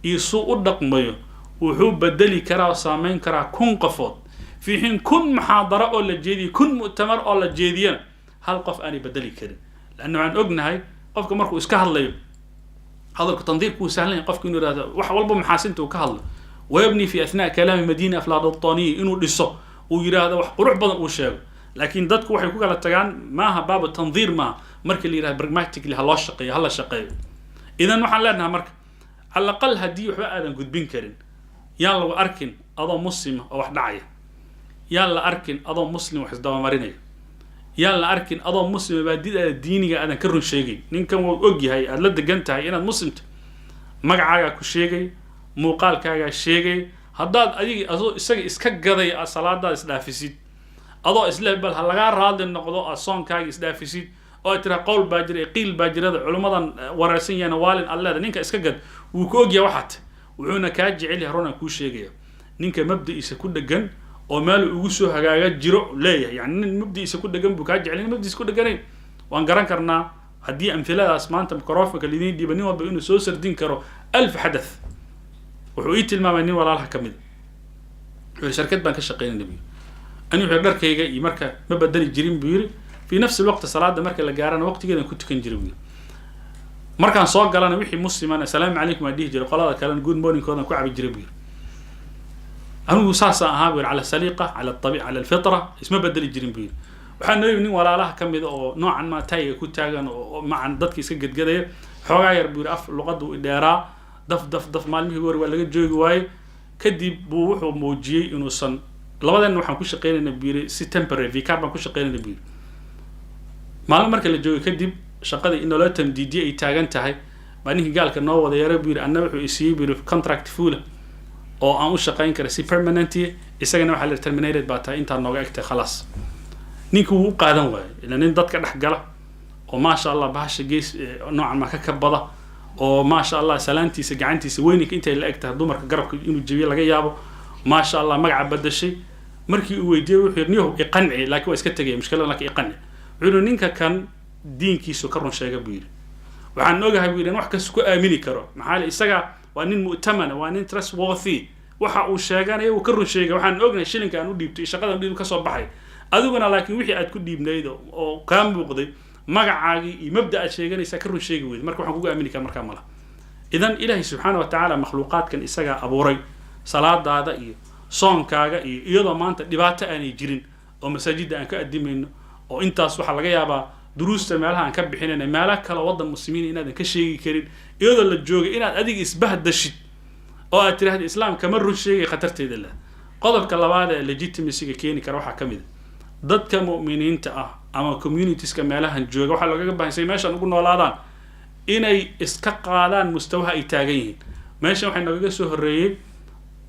يسوء الدقميو وحو بدلي كرا وسامين كرا كن قفوت في حين كن محاضرة أو لجيدي كن مؤتمر أو لجيديا هل قف أني بدلي كرا لأنه عن أقنا هاي قفك مركو إسكهل ليو هذا التنظير كو سهلين قفك إنه هذا والبو محاسنته كهل ويبني في أثناء كلام مدينة أفلاطونية إنه لسه ويرى هذا قروح بدن وشاو لكن dadku waxay ku kala tagaan maaha baab tanziir ma markii la yiraahdo pragmatically hala shaqeeyo idan waxaan leenahay marka al aqal hadii waxba aadan gudbin karin yaa lagu arkin adoo muslim oo wax dhacaya yaa la arkin adoo muslim wax isdaba marinay yaa la arkin adoo muslim baadida diiniga aadan ka run sheegay ninkan wuu og yahay aad la degan tahay inaad muslimta magacaaga ku sheegay muuqaalkaaga sheegay haddaad adiga isaga iska gaday salaadaada isdhaafisid adoo isla bal laga raadin noqdo asoonkaaga isdhaafisid oo tira qowl baa jiray qiil baa jirada culimadan waraysan yana waalin allah ninka iska gad wuu ku ogyahay waxaad wuxuuna ka jecel yahay runa ku sheegaya ninka mabdiisa ku dhagan oo meel ugu soo hagaaga jiro leeyahay yani nin mabdiisa ku dhagan buu ka jecel yahay mabdiisa ku dhaganay waan garan karnaa hadii amthiladaas maanta mikrofoonka lidin diibanin walba inuu soo sardin karo 1000 xadath wuxuu ii tilmaamay nin walaalaha kamid shirkad baan ka shaqeynay أنا في الدرك يجي مركا ما بدل يجرين بير في نفس الوقت صلاة مركا لجارنا وقت كذا كنت كنجرين مركا صاق قال أنا وحي مسلم أنا سلام عليكم أديه جري قال كلام جود مورنينج كذا كوعب يجري بير أنا وساسا هابر على السليقة على الطبيعة على الفطرة اسمه بدل يجرين بير وحنا نبني ولا له كم إذا نوعا ما تاي كنت تاجن مع ضدك يسجد كذا حوار بير أف لغة وإدارة دف مالي هو ولا جوي جواي كدي بوح وموجي إنه صن labadan waxaan ku shaqeynaa biir si temporary vicar baan ku shaqeynaa biir maalin marka la joogo kadib shaqada in loo tamdiidiyay ay taagan tahay baaninka gaalka noo wada yara biir anna wuxuu isii biir contract full oo aan u shaqeyn kara si permanent isagana waxa la terminated baa taa inta nooga egtay خلاص ninku uu qaadan waay ila nin dadka dhex gala oo ma sha Allah bahasha gees noocan ma ka kabada oo ma sha Allah salaantiisa gacantiisa weynka inta la egtay dumarka garabka inuu jabiyo laga yaabo ما شاء الله magaca badashay markii uu weydiiyay wuxuu niyo iqanci laakiin waa iska tagay mushkilada laakiin iqanci wuxuu ninka kan diinkiisu ka run sheegay buu yiri waxaan ogahay buu in wax ka isku aamini karo maxaa isaga waa nin mu'tamana waa nin trustworthy waxa uu sheeganay uu ka run sheegay waxaan ognahay shilinka aan u dhiibtay shaqada dhiib ka soo baxay adiguna laakiin wixii aad ku dhiibnayd oo ka muuqday magacaagi iyo mabda'a sheeganaysa ka run sheegay weey marka waxaan kugu aamini karaa marka mala idan ilaahi subhanahu wa ta'ala makhluuqaadkan isaga abuuray salaadaada iyo soonkaaga iyo iyadoo maanta dhibaato aanay jirin oo masaajida aan ka adimayno oo intaas waxa laga yaabaa duruusta meelaha aan ka bixinayna meelaha kale wadan muslimiin inaadan ka sheegi karin iyadoo la joogo inaad adiga isbahdashid oo aad tiraahdo islaamka ma run sheegay khatarteeda la qodobka labaad ee legitimacy-ga keeni kara waxa kamid dadka mu'miniinta ah ama communitiska meelahan jooga waxa laga baahanay meeshan ugu noolaadaan inay iska qaadaan mustawaha ay taagan yihiin meeshan waxa naga soo horeeyay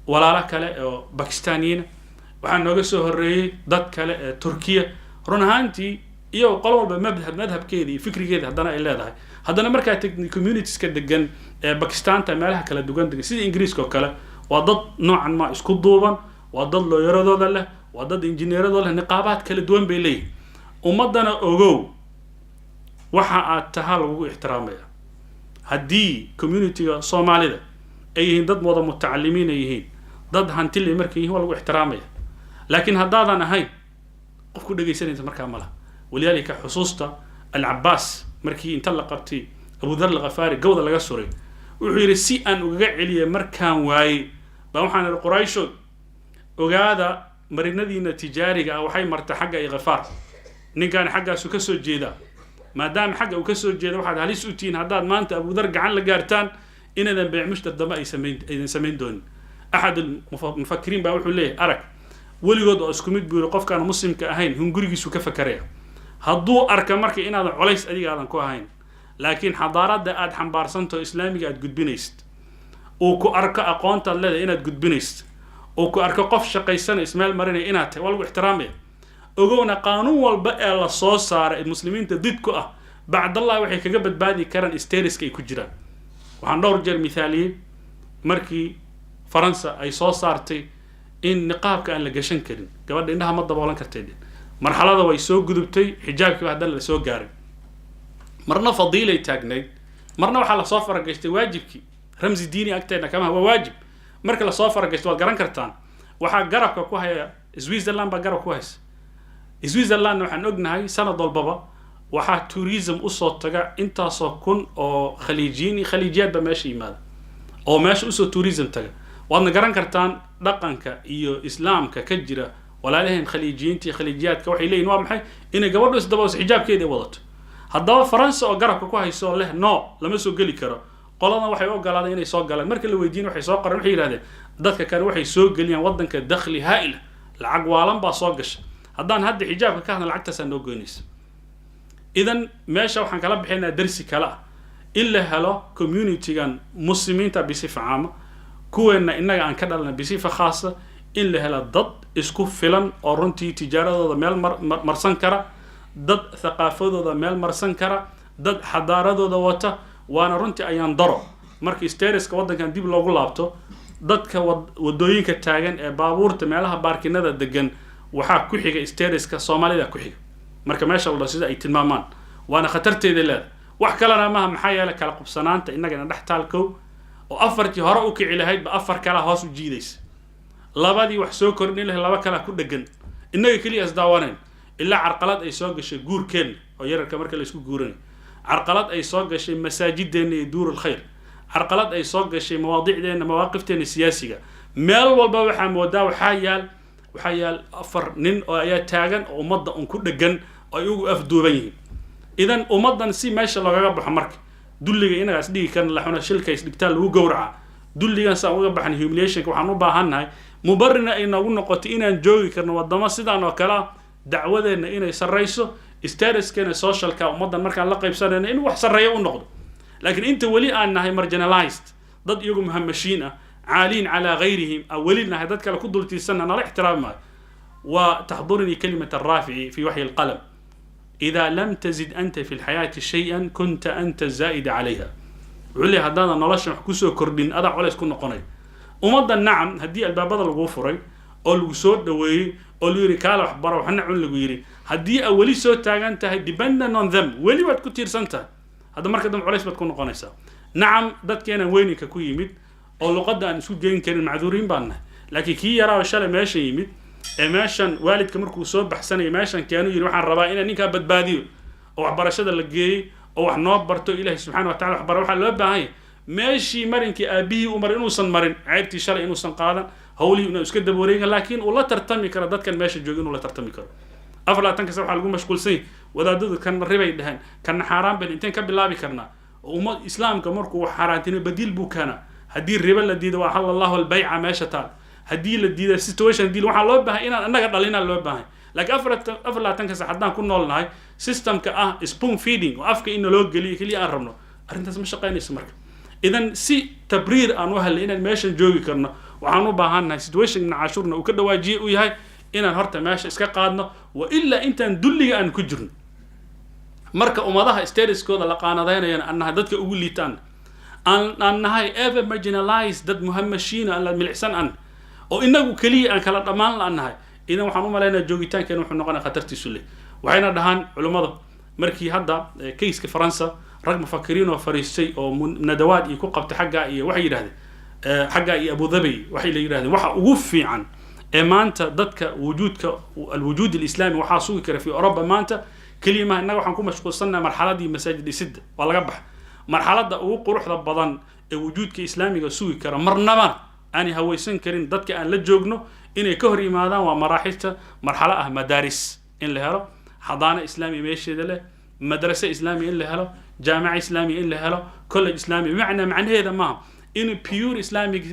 walaala kale oo Pakistaniina waxa nooga soo horeeyay dad kale ee Turkiya run ahaantii iyo qol walba madhabkeeda iyo fikrigeeda hadana ay leedahay hadana marka communities ka degan ee Pakistan ta meelaha kala duwan degan sida Ingiriiska oo kale waa dad noocan ma isku duuban waa dad looyaradooda leh waa dad injineeradooda leh niqaabaad kala duwan bay leeyihiin ummadana ogow waxa aad tahay lagu ixtiraamaya hadii community-ga Soomaalida أيهن ضد موضة متعلمين أيهن ضد هنتلي مركي هو لو احترامه لكن هذا أنا هاي قف كل دقيقة سنة مركا ملا ولذلك حصوصته العباس مركي انطلقتي أبو ذر الغفاري جوده لقى سوري وحير سي أن وقعلي مركان واي بوحنا القريشون وهذا مرينا تجاري أو حي مرتحقة غفار نكان حقه سكسو جيدا ما دام حقه وكسو جيدا واحد عليه سوتين هذا ما أنت أبو ذر قعان لقارتان إن إذا بيعمش الدماء يسمين دون أحد المفكرين بقولوا ليه أرك ولي قد أسكميت بيرقف كان مسلم كأهين هم جريجي سو كفكريه هدو أركا مركي إن هذا عليس أديك هذا كوهين لكن حضارات ده أد حنبارسنتو إسلامي قد جد بنيست وكو أركا أقوانت الله إنها جد بنيست وكو أركا قف شقيسان إسماعيل مرينا إنها والو احترامي وقونا قانون والبقى للصوص صار المسلمين تديدكو بعد الله وحي كجبت بادي كرن استيرس كي كجران وحندور رجال مثالي مركي فرنسا أي صوص صارتي إن نقاب كأن لقشن كرين قبل إنها مضى بولان كرتيدين مرحلة ذا ويسوق قدبتي حجابك بعد اللي سوق قارن مرنا فضيلة تاجني مرنا وحلا صافر قشتي واجبك رمز ديني أكتر كما هو واجب مركل صافر قشتي والقرن كرتان وحا قربك كوها سويسرلاند بقرب كويس سويسرلاند وحن أجنهاي سنة ضل بابا وحا توريزم أصوات تجا أنت صكون أو خليجيات بماشي ماذا أو ماشي أصوات توريزم تجا وأنا قرن كرتان دقنك إيو إسلامك كجرة ولا لهن خليجيين تي خليجيات كوحي لين وامحي إن جواب بس دبوس حجاب كده وضت هذا فرنسا أو جرب كوحي يسوق له نو لما يسوق لي كرا قالنا وحي أو قال هذا إنه يسوق قال مركل اللي ويدين وحي يسوق قرن وحي هذا ذاتك كان وحي يسوق لي وضن كدخلي هائل العقوالم بسوقش هذا هدي حجاب كهنا العكت سندوق جنيس إذن ماشى وحن كلام بحنا درسي كلا إلا هلا كوميونيتي كان مسلمين تبصفة عامة كونا إننا عن كذا بصفة خاصة إلا هلا ضد isku filan oo runtii tijaaradooda meel marsan kara dad thaqaafadooda meel marsan kara dad xadaaradooda wata waana runtii ayaan daro markii steeriska wadankan dib loogu laabto dadka wadooyinka taagan ee baabuurta meelaha baarkinada degan waxa ku xiga steeriska Soomaalida ku xiga marka meesha wada sida ay tilmaamaan waana khatarteeda leedahay wax kalena ma maxaa yeelay kala qubsanaanta inagana dhex taalko oo afartii hore u kici lahayd ba afar kala hoos u jiidaysa labadii wax soo kordhin lahayd laba kala ku dhagan inaga kaliya isdaawaneen ilaa carqalad ay soo gashay guurkeen oo yararka marka la isku guuranay carqalad ay soo gashay masaajideena iyo duurul khayr carqalad ay soo gashay mawaadiicdeena mawaaqifteena siyaasiga meel walba waxa moodaa waxa yaal afar nin oo ayaa taagan oo ummadda un ku dhagan oo ay ugu afduuban yihiin idan ummaddan si meesha looga baxo marka dulliga inaga isdhigi kan la xuna shilkays dhigtaan lagu gowraca dulligan saa uga baxan humiliation waxaan u baahanahay mubarrina ay nagu noqoto inaan joogi karno wadamo sidaan oo kala dacwadeena inay sareyso statuskeena socialka ummadan markaan la qaybsanayna in wax sareeyo u noqdo laakiin inta wali aan nahay marginalized dad iyagu muhammashiin ah عالين على غيرهم أو ولينا هذا كلا كدول تيسنا نلا احترام وتحضرني كلمة الرافعي في وحي القلم إذا لم تزد أنت في الحياة شيئا كنت أنت الزائد عليها علي هذا نلاش محكوسه كردين أضع ولا يكون قناي ومضى النعم هدي الباب هذا الغفري أو الوسود دوي أو الركالة وحبره وحنا عن الجويري هدي أولي سود تاجن تهدي بنا نون ذم ولي وقت كتير سنته هذا مركز دم عليش بتكون قنايسا نعم ده كان ويني ككوي يمد أو لقد أن سود جين كان المعذورين بنا لكن كي يرى الشلة ماشي يمد ماشان والد كمركو صوب بحسن ماشان كانوا يروح عن ربائنا نيكا بدباديو أو عبر شد اللي أو حناب برتو إله سبحانه وتعالى عبر روح اللبة هاي ماشي مرن كي أبيه ومر إنه صن مرن عيبتي شرع إنه صن قادا هولي إنه إسكت دبورين لكن والله ترتمي كرا دات كان ماشي جوجين ولا ترتمي كرا أفلا تنكسر حلقو مشغول سين وذا دود كان الربا يدهن كان حرام بين إنتين كبل لابي كرنا وما إسلام كمركو حارتين بديل بوكانا هدي الربا الذي دوا حل الله البيع ماشى تال هدي الذي السيتويشن دي وحنا لوبها إن أنا قد علينا لوبها لكن أفلا تنكسر حدنا كنا نقول هاي سيستم كأه سبون فيدينج وأفك إنه لوج جلي كلي أرمنا أرنت مش شقين اسمك إذن سي تبرير أنوها اللي إن ماشي جوي كرنا وعنو بهانا سيتويشن نعاشرنا وكده واجي وياي إن هرت ماشي إسكا قادنا وإلا أنت ندلي أن كجرن مركا أمضاها استيرس كذا لقانا ذينا يعني أنها دتك أقول لي تان أنها ever marginalized ضد مهمشين على الملحسن أن وإنه كلي أن كلا ضمان لأنها إذا وحنو مالنا جوجيتان كانوا حنو قنا خطرتي سلة وحنا دهان علماء مركي هذا كيس كفرنسا رغم مفكرين وفريسي أو ندوات يكون قبت حاجة وحي هذا حقا أبو ظبي وحي اللي يراهد وحا وقفي عن مانتا دتك وجودك الوجود الإسلامي وحا سوي كره في أوروبا مانتا كلمة إنه وحا نكون مشغول صنع مرحلة دي مساجد سد ولا قبح مرحلة دا وقروح دا بدن وجودك إسلامي سوي كره مرنما أنا هويسن كرين دتك أن لجوجنو إني كهري ماذا ومراحلته مرحلة مدارس إن لهلا حضانة إسلامي ماشي دله مدرسة إسلامي إن لهلا جامعة إسلامي إن لهلا كولج إسلامي معنى هذا ما إنه pure Islamic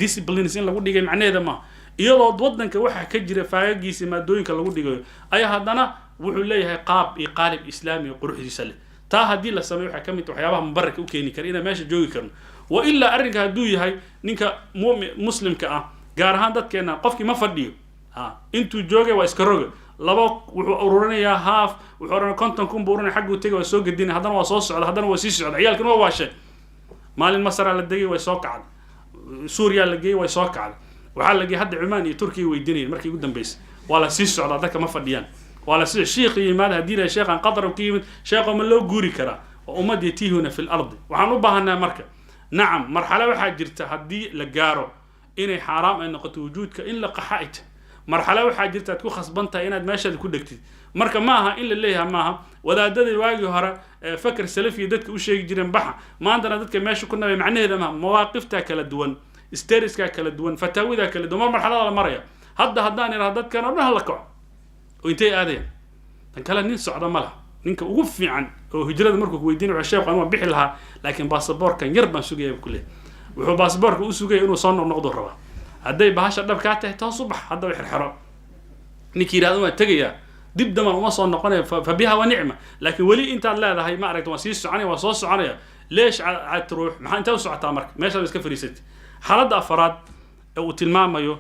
disciplines إن لقول دقي معنى هذا ما iyadoo wadanka waxa ka jira faagiisa maadooyinka lagu dhigayo ay hadana wuxuu leeyahay qaab iyo qaalib islaami oo quruxdiisa leh taa hadii la sameeyo waxa kamid waxyaabaha mubaraka u keeni kara ina meesha joogi karno wa illa arrinka haduu yahay ninka muslimka ah gaar ahaan dadkeena qofkii ma fadhiyo intuu joogay waa iska roga laba wuxuu ururinayaa haaf wuxuu oranaa konton kun buu oranaa xaggu tagay waa soo gadina hadana waa soo socda hadana waa sii socda ciyaalkan waa waashay maalin masar la degay way soo kacday suuriya la geeyay way soo kacday waxaa la geeyay hadda Cumaan iyo Turkiga weydiinayeen markii ugu dambeysay wala sii socda dadka ma fadhiyaan wala sii sheekh yimaad hadii la sheekhan qadar u kiimid sheekh ma loo guuri kara ummad yatiihuna fil ardi waxaan u baahanaa marka nacam marxalo waxa jirta hadii la gaaro inay xaraam ay noqoto wujuudka in la qaxaayt marxalo waxa jirta ku khasbantahay inaad meeshaad ku dhigtid marka maaha in la leeyahay maaha wadaadadii waagi hore fakr salafi dadka u sheegi jireen baxa maantana dadka meesha ku nabay macnaheeda ma mawaaqifta kala duwan isteriska kala duwan fataawida kala duwan marxalada la maraya haddaan iraahdo dadkan oo dhan la kaco oo intay aadeen tan kala nin socda ma laha ninka ugu fiican oo hijrada markuu ku weydiinayo sheekh aan bixi lahaa laakiin baasaboorkan yar baan sugayay kullee wuxuu baasaboorka u sugayay inuu soo noqdo raba haday bahasha dhabka tahay toos u bax hadda way xirxiro ninkii yiraahdo waa tagaya dib daman uma soo noqonay fa biha wa ni'ma laakiin wali inta leedahay ma aragto waa sii soconay waa soo soconaya leesh aad ruux maxaa inta u socotaa marka meesha iska fariisatay xaaladda afraad ee uu tilmaamayo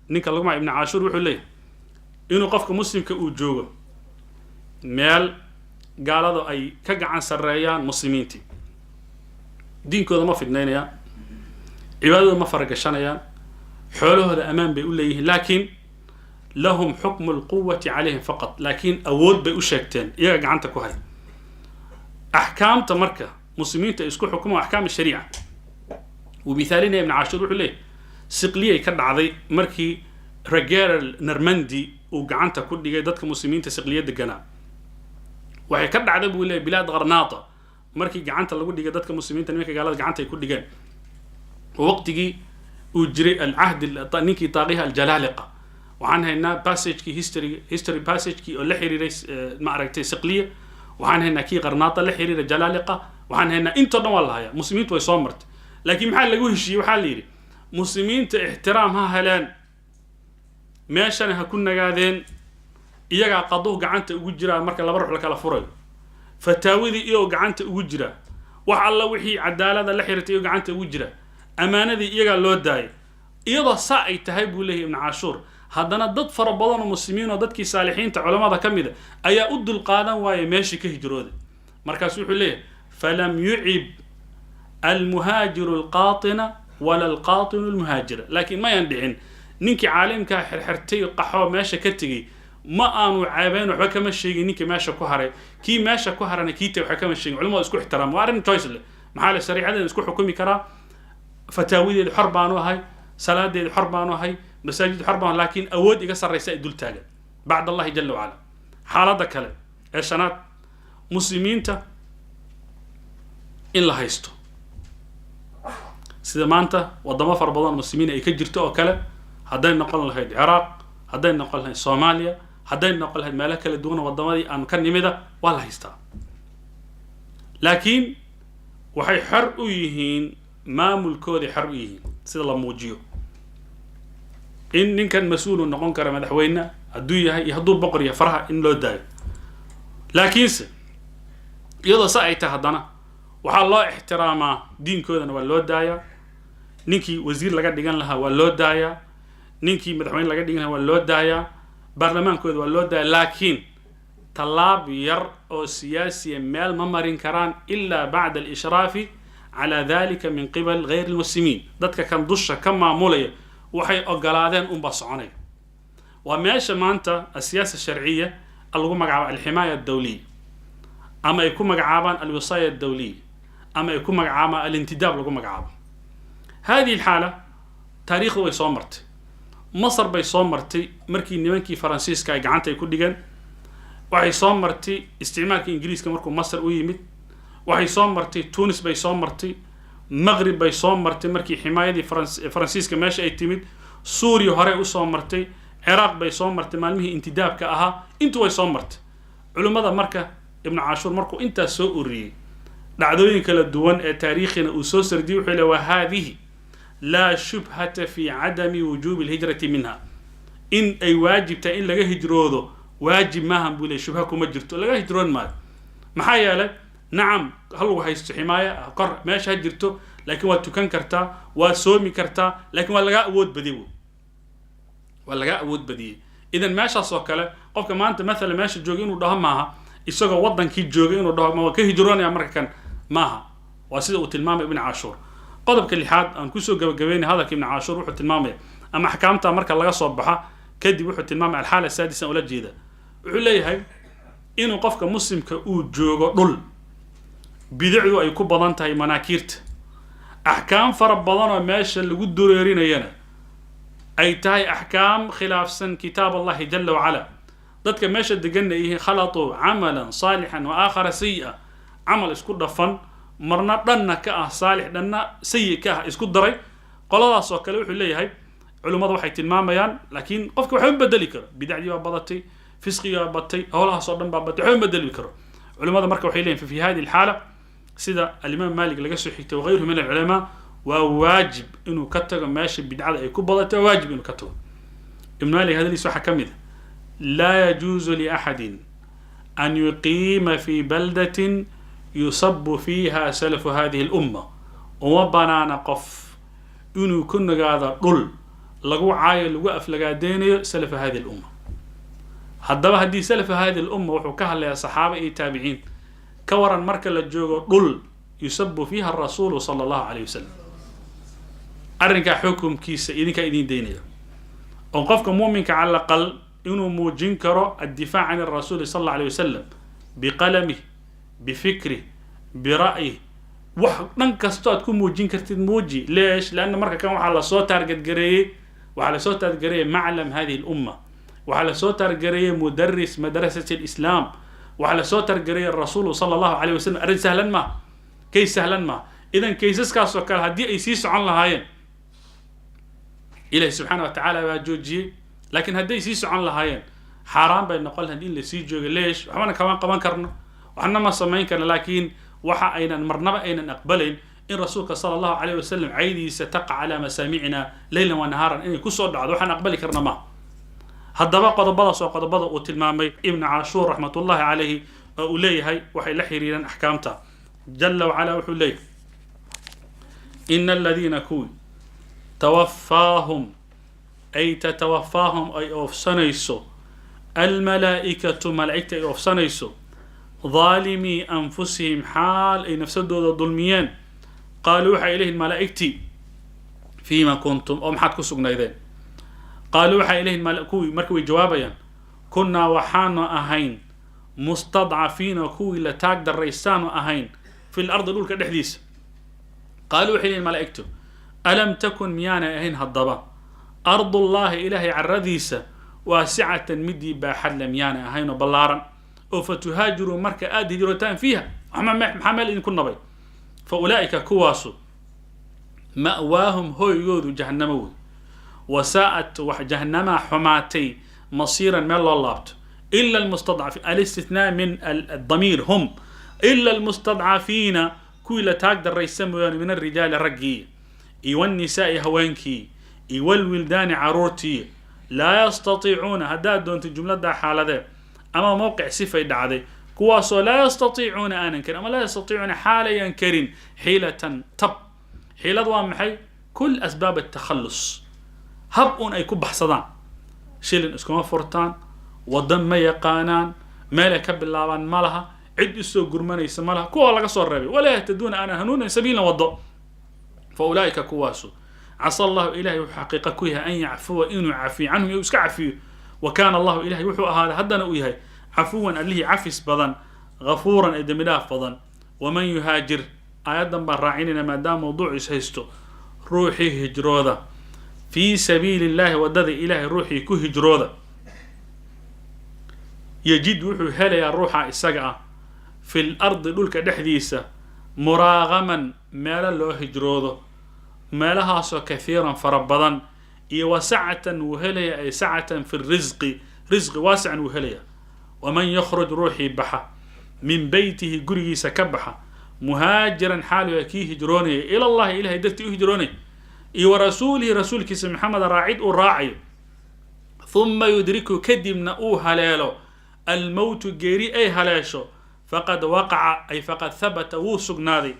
ninka lagu magacaabo ibn Ashur wuxuu leeyahay inuu qofka muslimka uu joogo meel gaalada ay ka gacan sareeyaan muslimiinta diinkooda ma fidnaynayaan cibaadada ma faragashanayaan xoolahooda amaan bay u leeyihiin laakiin lahum hukm alquwwati alayhim faqat laakiin awood bay u sheegteen iyaga gacanta ku hay ahkaamta marka muslimiinta isku xukumo ahkaam shariica ومثالنا ابن عاشور وحليه سقليه كدعدي markii Raguel Normandy oo gacanta ku dhigay dadka muslimiinta saqliyada deganaa waxay ka dhacday buu leeyahay bilaad Qarnaata markii gacanta lagu dhigay dadka muslimiinta nimanka gaalada gacanta ay ku dhigeen waqtigii uu jiray al-ahd ninkii taaqiha al-Jalaliqa waxaan haynaa passage history passage oo la xiriiray ma aragtay saqliye waxaan haynaa kii Qarnaata la xiriiray Jalaliqa waxaan haynaa inta dhan waa la hayaa muslimiintu way soo martay لكن محل لقوه الشيء وحال يري مسلمين احترامها هلان ماشان هكون قاعدين إيجا قضوه قعنت وجرا مركا لبروح لك على فرج فتاويذي إيو قعنت وجرا وحلا وحي عدالة لحيرة إيو قعنت وجرا أمانة ذي إيجا لو داي إيضا ساعي تهيبوا له ابن عاشور هذانا ضد فربضان المسلمين وضد كي صالحين تعلماء ذا كميدا أيا أد القادم ويا ماشي كهجرود مركا سوحوا ليه فلم يعب المهاجر القاطنة ولا القاطن المهاجر لكن ما يندعين نينكي عالمك حرحرتي قحوة ماشا كتغي ما آنو عابين وحكم الشيء نينكي ماشا كوهري كي ماشا كوهري نكيتي وحكم الشيء علماء اسكو احترام وارن تويس محال السريع عدن اسكو حكومي كرا فتاويدي الحربانو هاي صلاة دي الحربانو هاي مساجد الحربانو لكن أود يقصر رئيساء دول تاقل بعد الله جل وعلا حالة كلا عشانات مسلمين تا إلا هايستو sida maanta wadamo far badan muslimiin ay ka jirto oo kale haday noqon lahayd Iraq haday noqon lahayd Soomaaliya haday noqon lahayd meelo kala duwan wadamadii aan ka nimida waa la haystaa laakiin waxay xor u yihiin maamulkooda xor u yihiin sida la muujiyo in ninkan mas'uul noqon kara madaxweyne haduu yahay iyo haduu boqor yahay faraha in loo daayo laakiinse iyadoo saayta hadana waxaa loo ixtiraamaa diinkoodana waa loo daayaa ninkii wasiir laga dhigan lahaa waa loo daayaa ninkii madaxweyne laga dhigan lahaa waa loo daayaa baarlamaankooda waa loo daayaa laakiin talaab yar oo siyaasi meel ma marin karaan illa ba'da al-ishraafi ala dhalika min qibal ghayr al-muslimin dadka kan dusha ka maamulaya waxay ogolaadeen un ba soconay waa meesha maanta siyaasada sharciya lagu magacaabo al-himaaya ad-dawliya ama ay ku magacaabaan al-wisaaya ad-dawliya ama ay ku magacaabaan al-intidab lagu magacaabo هذه الحالة تاريخه ويصومرت مصر بيصومرتي مركي نيمانكي فرانسيسكا قعنتا يكون ديغان waxay soo martay isticmaalka ingiriiska markuu Masar u yimid waxay soo martay Tunis bay soo martay Maghrib bay soo martay markii ximaayadii Faransiiska meesha ay timid Suuriya hore u soo martay Iraq bay soo martay maalmihii intidaabka ahaa intu way soo martay culimada marka Ibn Ashur markuu inta soo uriyay dhacdooyin kala duwan ee taariikhina uu soo sardiyay wuxuu leeyahay hadhihi la shubhata fi adami wujub alhijrati minha in ay waajibta in laga hijroodo واجب ما هم بقول شبهكم ما جرتوا لا هجرون مال محايا له نعم هل هو هيست حماية قر ماشي هجرتوا لكن وقت كان كرتا وسومي كرتا لكن ولا جاء ود بديو ولا جاء ود بدي إذا ماشي أصوكله قف كمان أنت مثلا ماشي جوجين ودهم معها السوق وضن كي جوجين ودهم ما كه هجرون يا أمريكا كان معها واسيد وتلمام ابن عاشور قضب كل حد أن كسو جوجين هذا ابن عاشور روح تلمامه أما حكامته أمريكا الله صبحها كدي روح تلمام الحالة السادسة ولا جيدة عليها إنه قفك مسلم كأوجوج دول بدعوا أي كوبضان تاي مناكيرت أحكام فربضان ماشى اللي قد دوريرين ينا أي تاي أحكام خلاف سن كتاب الله جل وعلا ضدك ماشى دقنا إيه خلطوا عملا صالحا وآخر سيئا عمل اسكو دفن مرنا دنا كأه صالح دنا سيء كأه اسكو دري قال الله سوكله وحليها علماء وحي تلماميان لكن قفك وحين بدل كر بدع دي وبضتي فسقيا بطي هولها صدام بابتي حين بدل بكره علماء مركب وحيلين في هذه الحالة سيدا الإمام مالك لقى حكته وغيره من العلماء وواجب إنه كتر ماشي بدعة يكون بضته واجب إنه كتر ابن مالك هذا اللي سوى حكمه لا يجوز لأحد أن يقيم في بلدة يصب فيها سلف هذه الأمة ومبنا نقف إنه كنا قاعد قل لقوا عايل وقف لقى سلف هذه الأمة haddaba haddii salafa hadi al-umma wuxuu ka hadlayaa saxaaba iyo taabiciin ka waran marka la joogo dhul yusabbu fiha ar-rasuul sallallahu alayhi wasallam arrinka xukumkiisa idinka idin deynaya oo qofka muuminka cala aqal inuu muujin karo ad-difaac an ar-rasuul sallallahu alayhi wasallam biqalami bifikri bira'yi wax dhan kasto aad ku muujin kartid muuji leesh laana marka kan waxa la soo taarget gareeyay maclam hadi al-umma وعلى صوتر جريه مدرس مدرسة الإسلام وعلى صوتر جريه الرسول صلى الله عليه وسلم أرد سهلا ما كيس سهلا ما إذا كيسس كاسوكال هدي يسيس عن لهاين إلهي سبحانه وتعالى وجوجي لكن هدي يسيس عن لهاين حرام بين نقول هدي اللي سيجو ليش وحنا كمان كرنا وحنا ما سمين كنا لكن وحا أين مرنبا أين نقبلين إن رسولك صلى الله عليه وسلم عيدي ستقع على مسامعنا ليلا ونهارا إن كسر دعوة وحنا نقبل كرنا ما هذا قضبضة وتلمامي ابن عاشور رحمة الله عليه أوليه وحي لحريرا أحكامته جل وعلا وحليه إن الذين كون توفاهم أي تتوفاهم أي أوفسانيسو الملائكة ملائكة أوفسانيسو ظالمي أنفسهم حال أي نفسدوا ظلميان قالوا وحي إليه الملائكة فيما كنتم أو محادكو سقنا إذن قالوا وحي إليه الملائكة مركوي جوابيا كنا وحانا أهين مستضعفين وكوي لتاقدر ريسان أهين في الأرض الأولى كالحديث قالوا وحي إليه الملائكة ألم تكن ميانا أهين هالضبا أرض الله إلهي عرديسة واسعة مدي باحل ميانا أهين بلارا وفتهاجروا مركا آدي جرتان فيها محمل إن كنا بي فأولئك كواسو مأواهم هو يوذو جهنموي وساءت جهنم حماتي مصيرا من الله إلا المستضعفين الاستثناء من الضمير هم إلا المستضعفين كل تقدر يسموا من الرجال رقي والنساء هوانكي والولدان عرورتي لا يستطيعون هداد دون الجملة دا حالة ده أما موقع صفة دعدي كواسو لا يستطيعون آنكر أما لا يستطيعون حالة ينكرين حيلة طب حيلة ضوام كل أسباب التخلص هبون أي كوب حصدان شيلن اسكما فرطان ودن ما يقانان مالك باللابان مالها عد السوق قرمان يسمالها كوها لغا صور ربي ولا يهتدون أنا هنون سبيلنا وضع فأولئك كواسو عصى الله إلهي حقيقة كويها أن يعفو إنو يعفي عنهم يوسك عفيه وكان الله إلهي وحو هذا هدنا ويهي عفوا اللي عفس بضن غفورا إدملاف بضن ومن يهاجر آيادا براعيننا ما دام موضوع يسهستو روحي هجرودا في سبيل الله ودد إله روحي كو هجرودا يجد وحو هليا روحا إساقا في الأرض دولك دحديسة مراغما مالا لو هجرودا مالها سو كثيرا فربضا وسعة وهليا أي سعة في الرزق رزق واسع وهليا ومن يخرج روحي بحا من بيته قري سكبحا مهاجرا حاله يكيه هجروني إلى الله إله درتي هجروني ورسوله رسولك اسم محمد راعد وراعي ثم يدركه كدمنا هلالو الموت جيري أي هلاشو فقد وقع أي فقد ثبت وسقنادي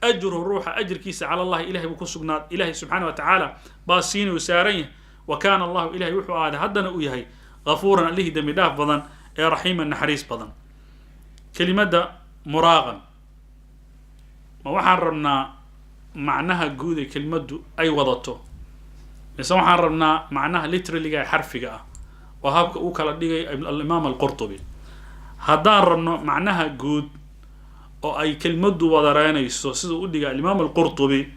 أجر الروح أجر كيس على الله إلهي وكسقناد إلهي سبحانه وتعالى باسين وسارين وكان الله إلهي وحو هذا هدنا وياهي غفورا عليه دم داف بضن يا رحيما نحريس بضن كلمة مراغم ما وحرمنا معناها جودة كلمة أي وضعته بس وحرمنا معناها literally حرفي وهابك أوكل الإمام القرطبي هذا رمنا معناها جود أو أي كلمة وضرانة يسوس ودي الإمام القرطبي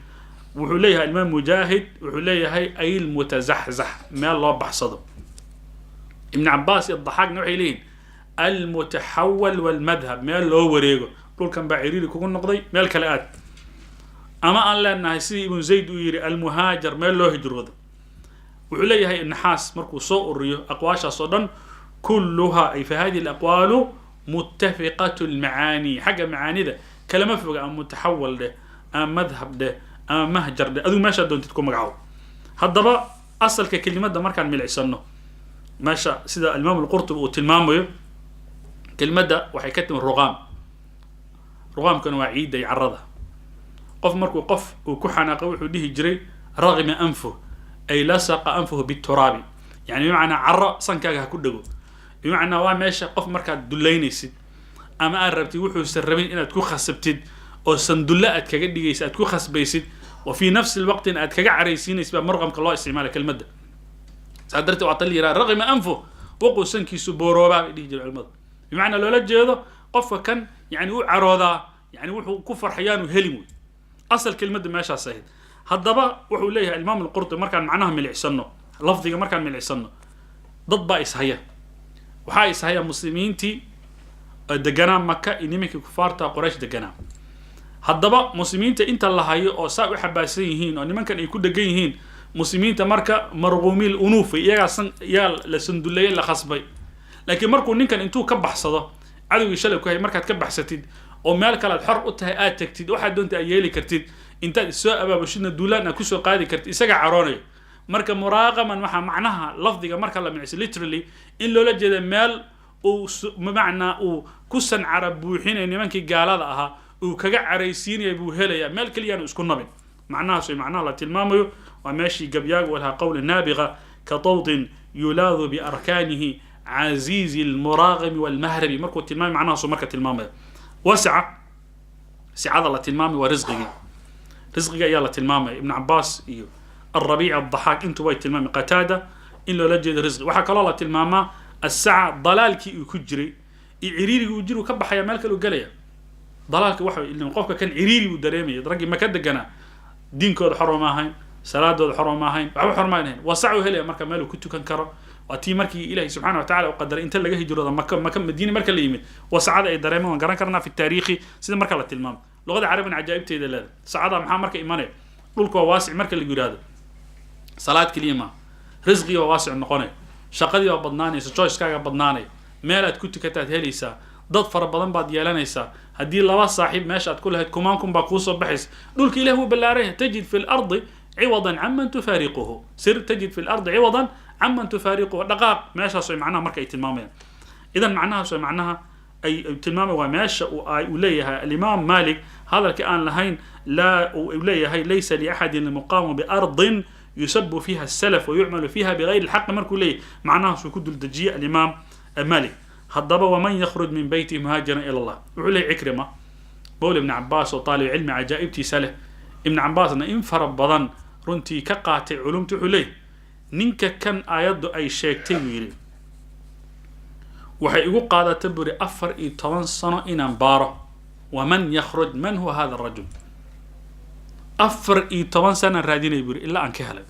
وحليها الإمام مجاهد وحليها هي أي المتزحزح ما الله بحصده ابن عباس الضحاك نوعي لين المتحول والمذهب ما اللي هو وريقه دول كان بعيري لك كون نقضي ما الكلات أما أن لأنها يسي ابن زيد ويري المهاجر ما اللي هو هجرود وعليها هي النحاس مركو صوء الريو أقواشا صدن كلها أي فهذه الأقوال متفقة المعاني حاجة معاني ده كلمة فوق أم متحول ده أم مذهب ده أم مهجر ده أذو ما شدون تتكون مقعو هذا بقى أصل ككلمات ده مركان ملعي سنه ماشى سيدا الإمام القرطبي وتلمامه كلمة ده وحي كتم الرغام رغام كان وعيد يعرضها قف مركو قف وكحنا قوي حديه جري رغم أنفه أي لصق أنفه بالتراب يعني بمعنى عرّ صنكاها كدقو بمعنى واماشى قف مركا دلينيسد أما أربتي وحو سرمين إن تكون خسبتد أو سندلات كجديس تكون خسبيسد وفي نفس الوقت إن أتكجعريسين يسبب مرغم كالله استعمال كلمة ده سادرت وعطلي رغم أنفه وقو سنكي سبورو دي جل علمه بمعنى لو لجي هذا قف كان يعني عروضة يعني وحو كفر حيان وهلمود أصل كلمة ماشى سهل هذا بقى وحو ليها الإمام القرطبي مركان معناها من العسنة لفظي مركان من العسنة ضد بقى إسهية وحا إسهية مسلمين تي دجنا مكة إنمك كفارتا قريش دجنا هذا بقى مسلمين تي أنت الله هاي أو ساق حباسيين أو نمان كان يكون دجيهين مسلمين تمركا مرغومي الأنوف يا لسندلية لخصبي لكن مركو نكن أنتو كبح صدا عدو يشلك هاي مركا تكبح ستيد أو مالك على الحرب أتها تكتيد واحد دون تأيلي كرتيد أنت السؤال أبا بشنا الدولان أكوسو قاعد كرت إسقى عراني مركا مراغما معناها لفظي مركا الله من عسى literally إن لو لجد مال ومعنى وكسن عرب وحين إن منك قال هذا وكجع عريسين يبو هلا مال كليان اسكن نبي معناها شيء معناها لا تلمامه وماشي قبياق ولها قول نابغة كطوط يلاذ بأركانه عزيز المراغم والمهربي مركو تلمامي معناها شو مركا تلمامه وسع سعادة الله تلمامي ورزقه رزقه يلا تلمامه ابن عباس إيوه الربيع الضحاك انتو باي تلمامي قتادة إن لو لجد رزق وحكى الله تلمامه الساعة ضلالك يكجري عريري وجري وكبح يا مالك الوقلية ضلالك وحي اللي مقفك كان عريري ودريمي يدرقي ما كدقنا دينكود حرماهين سلادود حرماهين وحو حرماهين وسعوا هليا مركا مالو كنتو كان كرا واتي مركي إلهي سبحانه وتعالى وقدر انت لقى هجرة مكة مدينة مركا اللي يمين وسعادة الدريمة وانقران كرنا في التاريخ سيدا مركا الله تلمام لغة عربي عجائب تيدا لا سعادة محا مركا إيماني قولك وواسع مركا اللي يقول هذا صلاة كلمة رزقي وواسع النقوني شقدي وبضناني سجويس كاغا بدناني ميلاد كنت كتات هليسا ضد فربضان بعد يلانيسا هدي لبا صاحب ماشات كلها كمانكم باكوسو بحس دولك إله بالله تجد في الأرض عوضا عمن تفارقه سر تجد في الأرض عوضا عمن تفارقه دقاق ماشا سوي معناها مركا تلمامين إذا معناها سوي معناها أي تلمامه وماشا وإليها الإمام مالك هذا الكائن لهين لا إليها ليس لأحد المقام بأرض يسب فيها السلف ويعمل فيها بغير الحق مركو ليه معناها سكود الدجية الإمام مالك هضب ومن يخرج من بيته مهاجرا إلى الله وعليه عكرمة بول ابن عباس وطالب علم عجائبتي سله ابن عباس أن انفرب بضن رنتي كقاطع علومتي عليه نينك كان آيات أي شيكتين ويلي وحي يقول قادة تبري أفر إيطان سنة إن انباره ومن يخرج من هو هذا الرجل أفر طبعا سنة رادين يبور إلا أن كهلا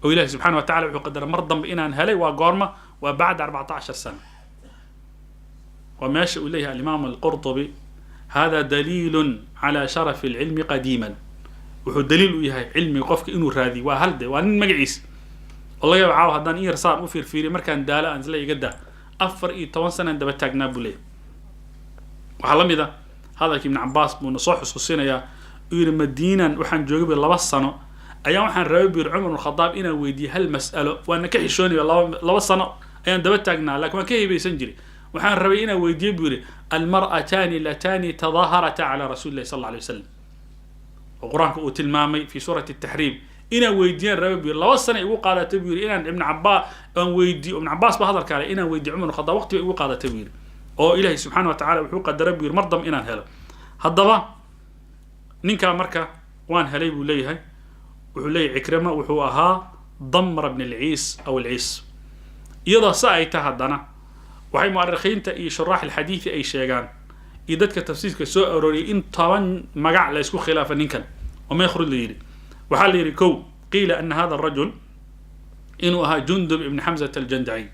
وإله سبحانه وتعالى وقدر مرضا بإن أن هلي وقارمة وبعد 14 سنة وما يشاء إليها الإمام القرطبي هذا دليل على شرف العلم قديما وهو دليل إياه علمي قفك إنه راذي وهلده وأن مجعيس والله يبعاو هدان إيه رصار وفير فيري مركان دالا أنزل يقدا أفر طبعا سنة دبا تاقنا بوليه وحلمي ذا هذا كي ابن عباس بن صوح سوسينا يا يقول مدينة وحن جوجب لبس سنة أيام وحن ربي عمر بن الخطاب إنا ويدي هالمسألة وأنا كحشوني لبس سنة أيام دبا تاقنا لكن ما كيه بيسنجري وحن ربي إنا ويدي بيقول المرأتان اللتان تظاهرتا على رسول الله صلى الله عليه وسلم وقرآن قوت المامي في سورة التحريم إنا ويدين ربي الله وسنة يقول قال تبير إنا ابن عباس ويدي ابن عباس بهذا الكلام إنا ويدي عمر الخطاب وقت يقول قال تبير أو إلهي سبحانه وتعالى وحقوق ربي مرضم إنا هلا هذا نينكا مركا وان هلي وليه وحلي عكرمة وحوها ضمر ابن العيس أو العيس إذا سأيت هدنا وحي مؤرخين تأي شراح الحديث أي شيئان إذا كتفسير كسوء أروري إن طبعا مقع لا يسكو خلافا نينكا وما يخرج ليري وحال يريكو قيل أن هذا الرجل إنه جندب ابن حمزة الجندعي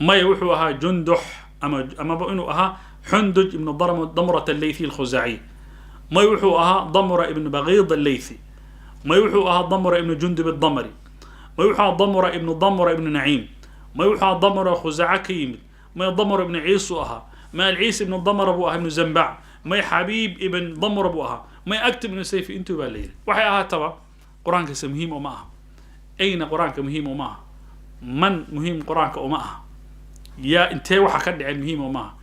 ما يوحوها جندح أما بإنه حندج ابن ضمرة الليثي الخزاعي ما يوحوها ضمرة ابن بغيض الليثي ما يوحوها ضمرة ابن جندب الضمري ما يوحوها ضمرة ابن نعيم ما يوحوها ضمرة خزاعة كيمد ما ضمرة ابن عيسوها ما العيس ابن ضمرة أبوها ابن زنبع ما حبيب ابن ضمرة أبوها ما أكتب ابن سيفي انتو بالليل وحي تبا قرآنك سمهيم ومعها أين قرآنك مهيم ومعها من مهم قرآنك ومعها يا انتي وحا كدع مهيم ومعها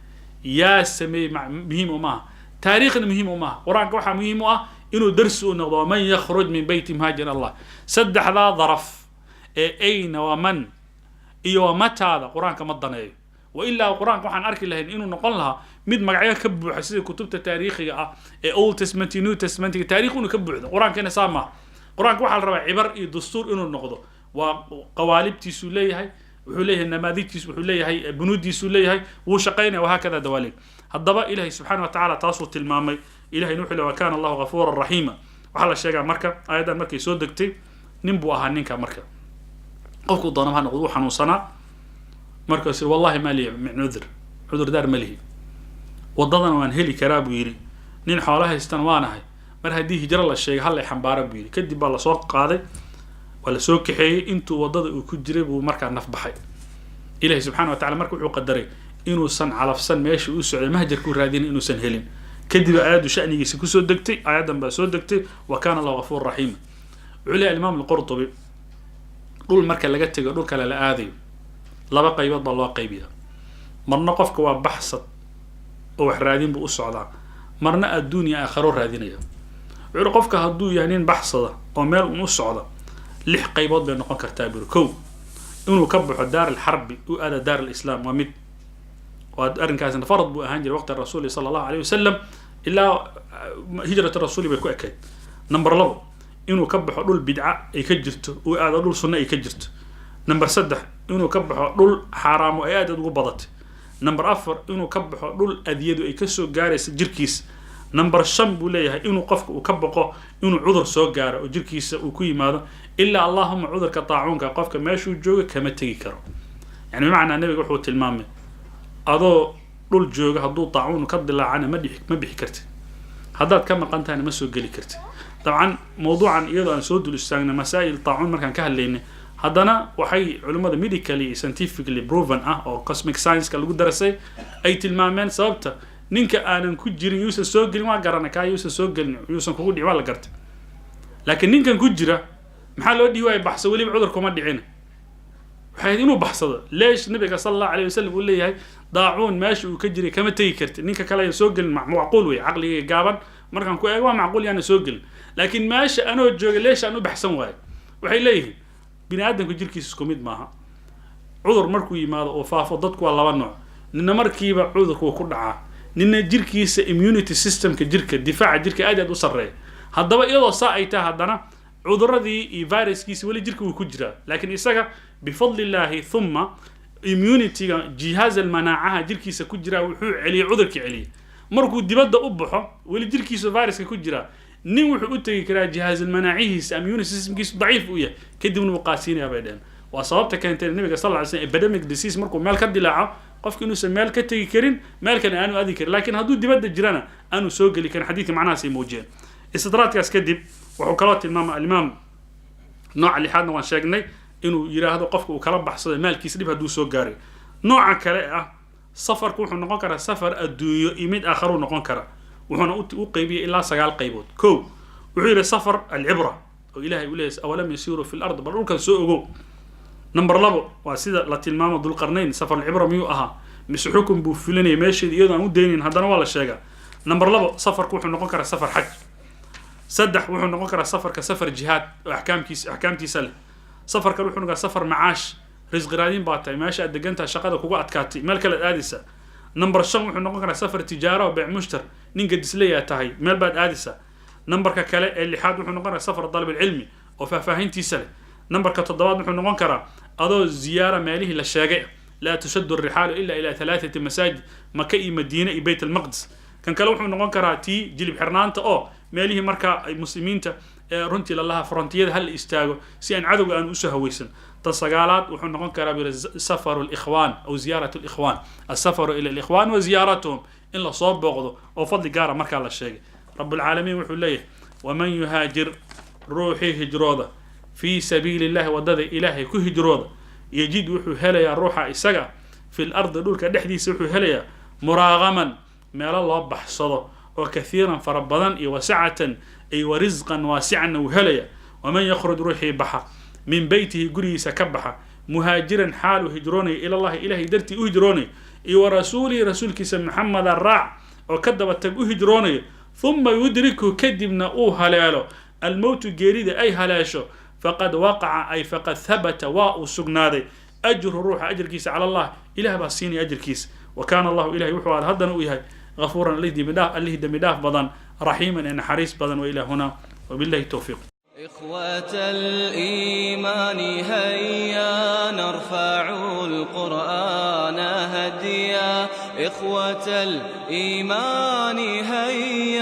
يا سمي مهيم ومعها تاريخ مهيم ومعها قرآنك وحا مهيم ومعها إنه درسوا نظام من يخرج من بيت مهاجر الله سدح ذا ظرف أين ومن إيو متى هذا قرآنك مضنا وإلا قرآنك وحا نأركي لهن إنه نقول لها مد مقعيا كبو حسيس كتبت تاريخي Old Testament New Testament تاريخ إنه كبو قرآنك أنا سامع قرآنك وحا الربع عبر دستور إنه نقضه وقوالب تسولي هاي وحليه النماذج وحليه هاي بنود تسولي هاي وشقينا وهكذا دواليك هالضبا إلهي سبحانه وتعالى تاسو تلمامي إلهي نوحي وكان الله غفورا رحيما وحال الشيء مركا أيضا مركا يسودكتي نمبو أهانينكا مركا قفكو ضانمها نقضو حنوصنا مركا يصير والله ما لي من عذر دار ملهي وضضنا وان هلي كراب ويري نين حولها يستنوانا هاي مر هديه هجر الله الشيء هلا يحنبارا بيري كدي بالله سوق قاضي ولا سوق كحي انتو وضد وكجرب ومركا نفبحي إلهي سبحانه وتعالى مركا وحو قدري إنو سن على فسن ماشي وسعي مهجر كون رادين إنو سن هلين كدي بآيات وشأني يسكو سودكتي آيادا بسودكتي وكان الله غفور رحيم علي الإمام القرطبي قول مركا لقتك قول كلا لآذي لبا قيبات بالله قيبيا مرنا قفك وبحثت وحرادين بأسعدا مرنا الدنيا آخرو رادين علي قفك هدو يعني بحثة ومال أسعدا لح قيبات بين نقون كرتابير كو إنو كبحوا دار الحرب وآذى دار الإسلام ومد وأرن كاسن فرض بو أهانجر وقت الرسول صلى الله عليه وسلم إلا هجرة الرسول بيكو أكيد نمبر لو إنو كبحوا دول بدعة يكجرت وآذى دول سنة يكجرت نمبر سدح إنو كبحوا دول حرام وآذى دول بضت نمبر أفر إنو كبحوا دول أذيدو يكسو جارس جركيس نمبر الشم بوليها إنو قفك وكبقوا إنو عذر سو جار وجركيس وكوي ماذا إلا اللهم عذر كطاعونك قفك ماشو جوجك كما تجي كرو يعني بمعنى النبي وحو تلمامه adoo dhul jooga haduu taacuun ka dilaacana ma bixi kartid hadaad ka maqantaana ma soo gali kartid dabcan mawduucan iyadoo aan soo dul istaagna masaa'il taacuun markaan ka hadlaynay haddana waxay culimada medically scientifically proven oo cosmic science ka lagu darasay ay tilmaameen sababta ninka aanan ku jirin yuusan soo galin waa garana ka yuusan soo galin yuusan kugu dhicin waa la gartay laakiin ninkan ku jira maxaa loo dhiiwaay baxso waliba cudurku ma dhicin waxay inuu baxsado leesh nabiga sallallahu alayhi wasallam uu leeyahay daacuun meesha uu ka jiray kama tagi kartid ninka kale soo galin macquul way aqliga gaaban markaan ku eego waa macquul yana soo galin laakiin meesha anoo jooga leesh aanu baxsan waay waxay leeyihiin bini'aadamku jirkiisa isku mid maaha cudur markuu yimaado oo faafo dadku waa laba nooc ninna markiiba cudurku ku dhacaa ninna jirkiisa immunity systemka jirka difaaca jirka aad u sareeyo haddaba iyadoo saa ay tahay haddana cudurradii iyo viruskiisa wali jirka uu ku jiraa laakiin isaga bifadlillahi thumma immunity jihaz almanaacaha jirkiisa ku jira wuxuu celiyo cudurka celiyo markuu dibadda u baxo wali jirkiisa viruska ku jira nin wuxuu u tagi karaa jihaaz almanaacihiisa ama immune systemkiisu daciif u yahay kadibna wuu qaasiinaya bay dhaheen waa sababta keentay nabiga sal lla slam epidemic disease markuu meel ka dilaaco qofki inuusan meel ka tegi karin meel kale aanu aadi karin laakiin hadduu dibadda jirana aanu soo geli karin xadiidka macnahaasay muujiyeen istidraadkaas kadib wuxuu kaloo tilmaamay alimaam nooca lixaadna waan sheegnay inuu yiraahdo qofka uu kala baxsado maalkiisa dhib hadduu soo gaaray nooca kale ah safarku wuxuu noqon karaa safar adduunyo iyo mid aakharuu noqon kara wuxuuna u qaybiyay ilaa 9 qaybood kow wuxuu yidhi safar alcibra oo ilaahay u leeyahay awalam yasiiruu fi lard bal dhulkan soo ogow number 2 waa sida la tilmaamo dulqarnayn safar alcibra miyuu ahaa mise xukun buu fulinaya meesheeda iyadoo aan u daynin haddana waa la sheegaa number 2 safarku wuxuu noqon karaa safar xaj 3 wuxuu noqon karaa safarka safar jihaad oo axkaamtiisa leh safarka wuxuu noqon karaa safar macaash risq raadin baa tahay meesha aad degantahay shaqada kugu adkaatay meel kale aadaysa number 5 wuxuu noqon karaa safar tijaaro oo bayc mushtar ninka disleeya tahay meel baad aadaysa numberka kale ee 6 wuxuu noqon karaa safar dalab ilmi oo faahfaahintiisa leh numberka 7 wuxuu noqon karaa adoo ziyaara meelihii la sheegay la tushaddu ar-rihaalu illa ila 3 masaajid Makka iyo Madiina iyo Bayt al-Maqdis kan kale wuxuu noqon karaa tii jilib xirnaanta oo meelihii marka ay muslimiinta runtii laha frontiyada hal istaago si aan cadowga aan u soo hawaysan tasagaalaad wuxuu noqon karaa bil safar al-ikhwan aw ziyaratu al-ikhwan as-safar ila al-ikhwan wa ziyaratuhum in la soo booqdo oo fadli gaar marka la sheegay rabbul alamin wuxuu leeyahay waman yuhaajir ruuxi hijrooda fi sabilillah wadada ilaahi ku hijrooda yajid wuxuu helayaa ruuxa isaga fil ardi dhulka dhexdiisa wuxuu helayaa muraagaman meel loo baxsado oo kathiran farabadan iyo wasacatan ay warizqan wasi'an uu helaya waman yakhruj ruuxi baxa min baytihi gurigiisa ka baxa muhaajiran xaalu hijroonay ila allah ilaahi dartii u hijroonay iyo rasuuli rasuulkiisa muhammad ar-raac oo ka daba tag u hijroonay thumma yudriku kadibna uu halaalo الموت جريد أي هلاشو فقد وقع أي فقد ثبت وسجنادي أجر روح أجر كيس على الله إله بسيني أجر كيس وكان الله إله يحوى على هذا نويه غفورا اللي دمداف بدن رحيما إن حريص بدن وإلى هنا وبالله التوفيق إخوة الإيمان هيا نرفع القرآن هديا إخوة الإيمان هيا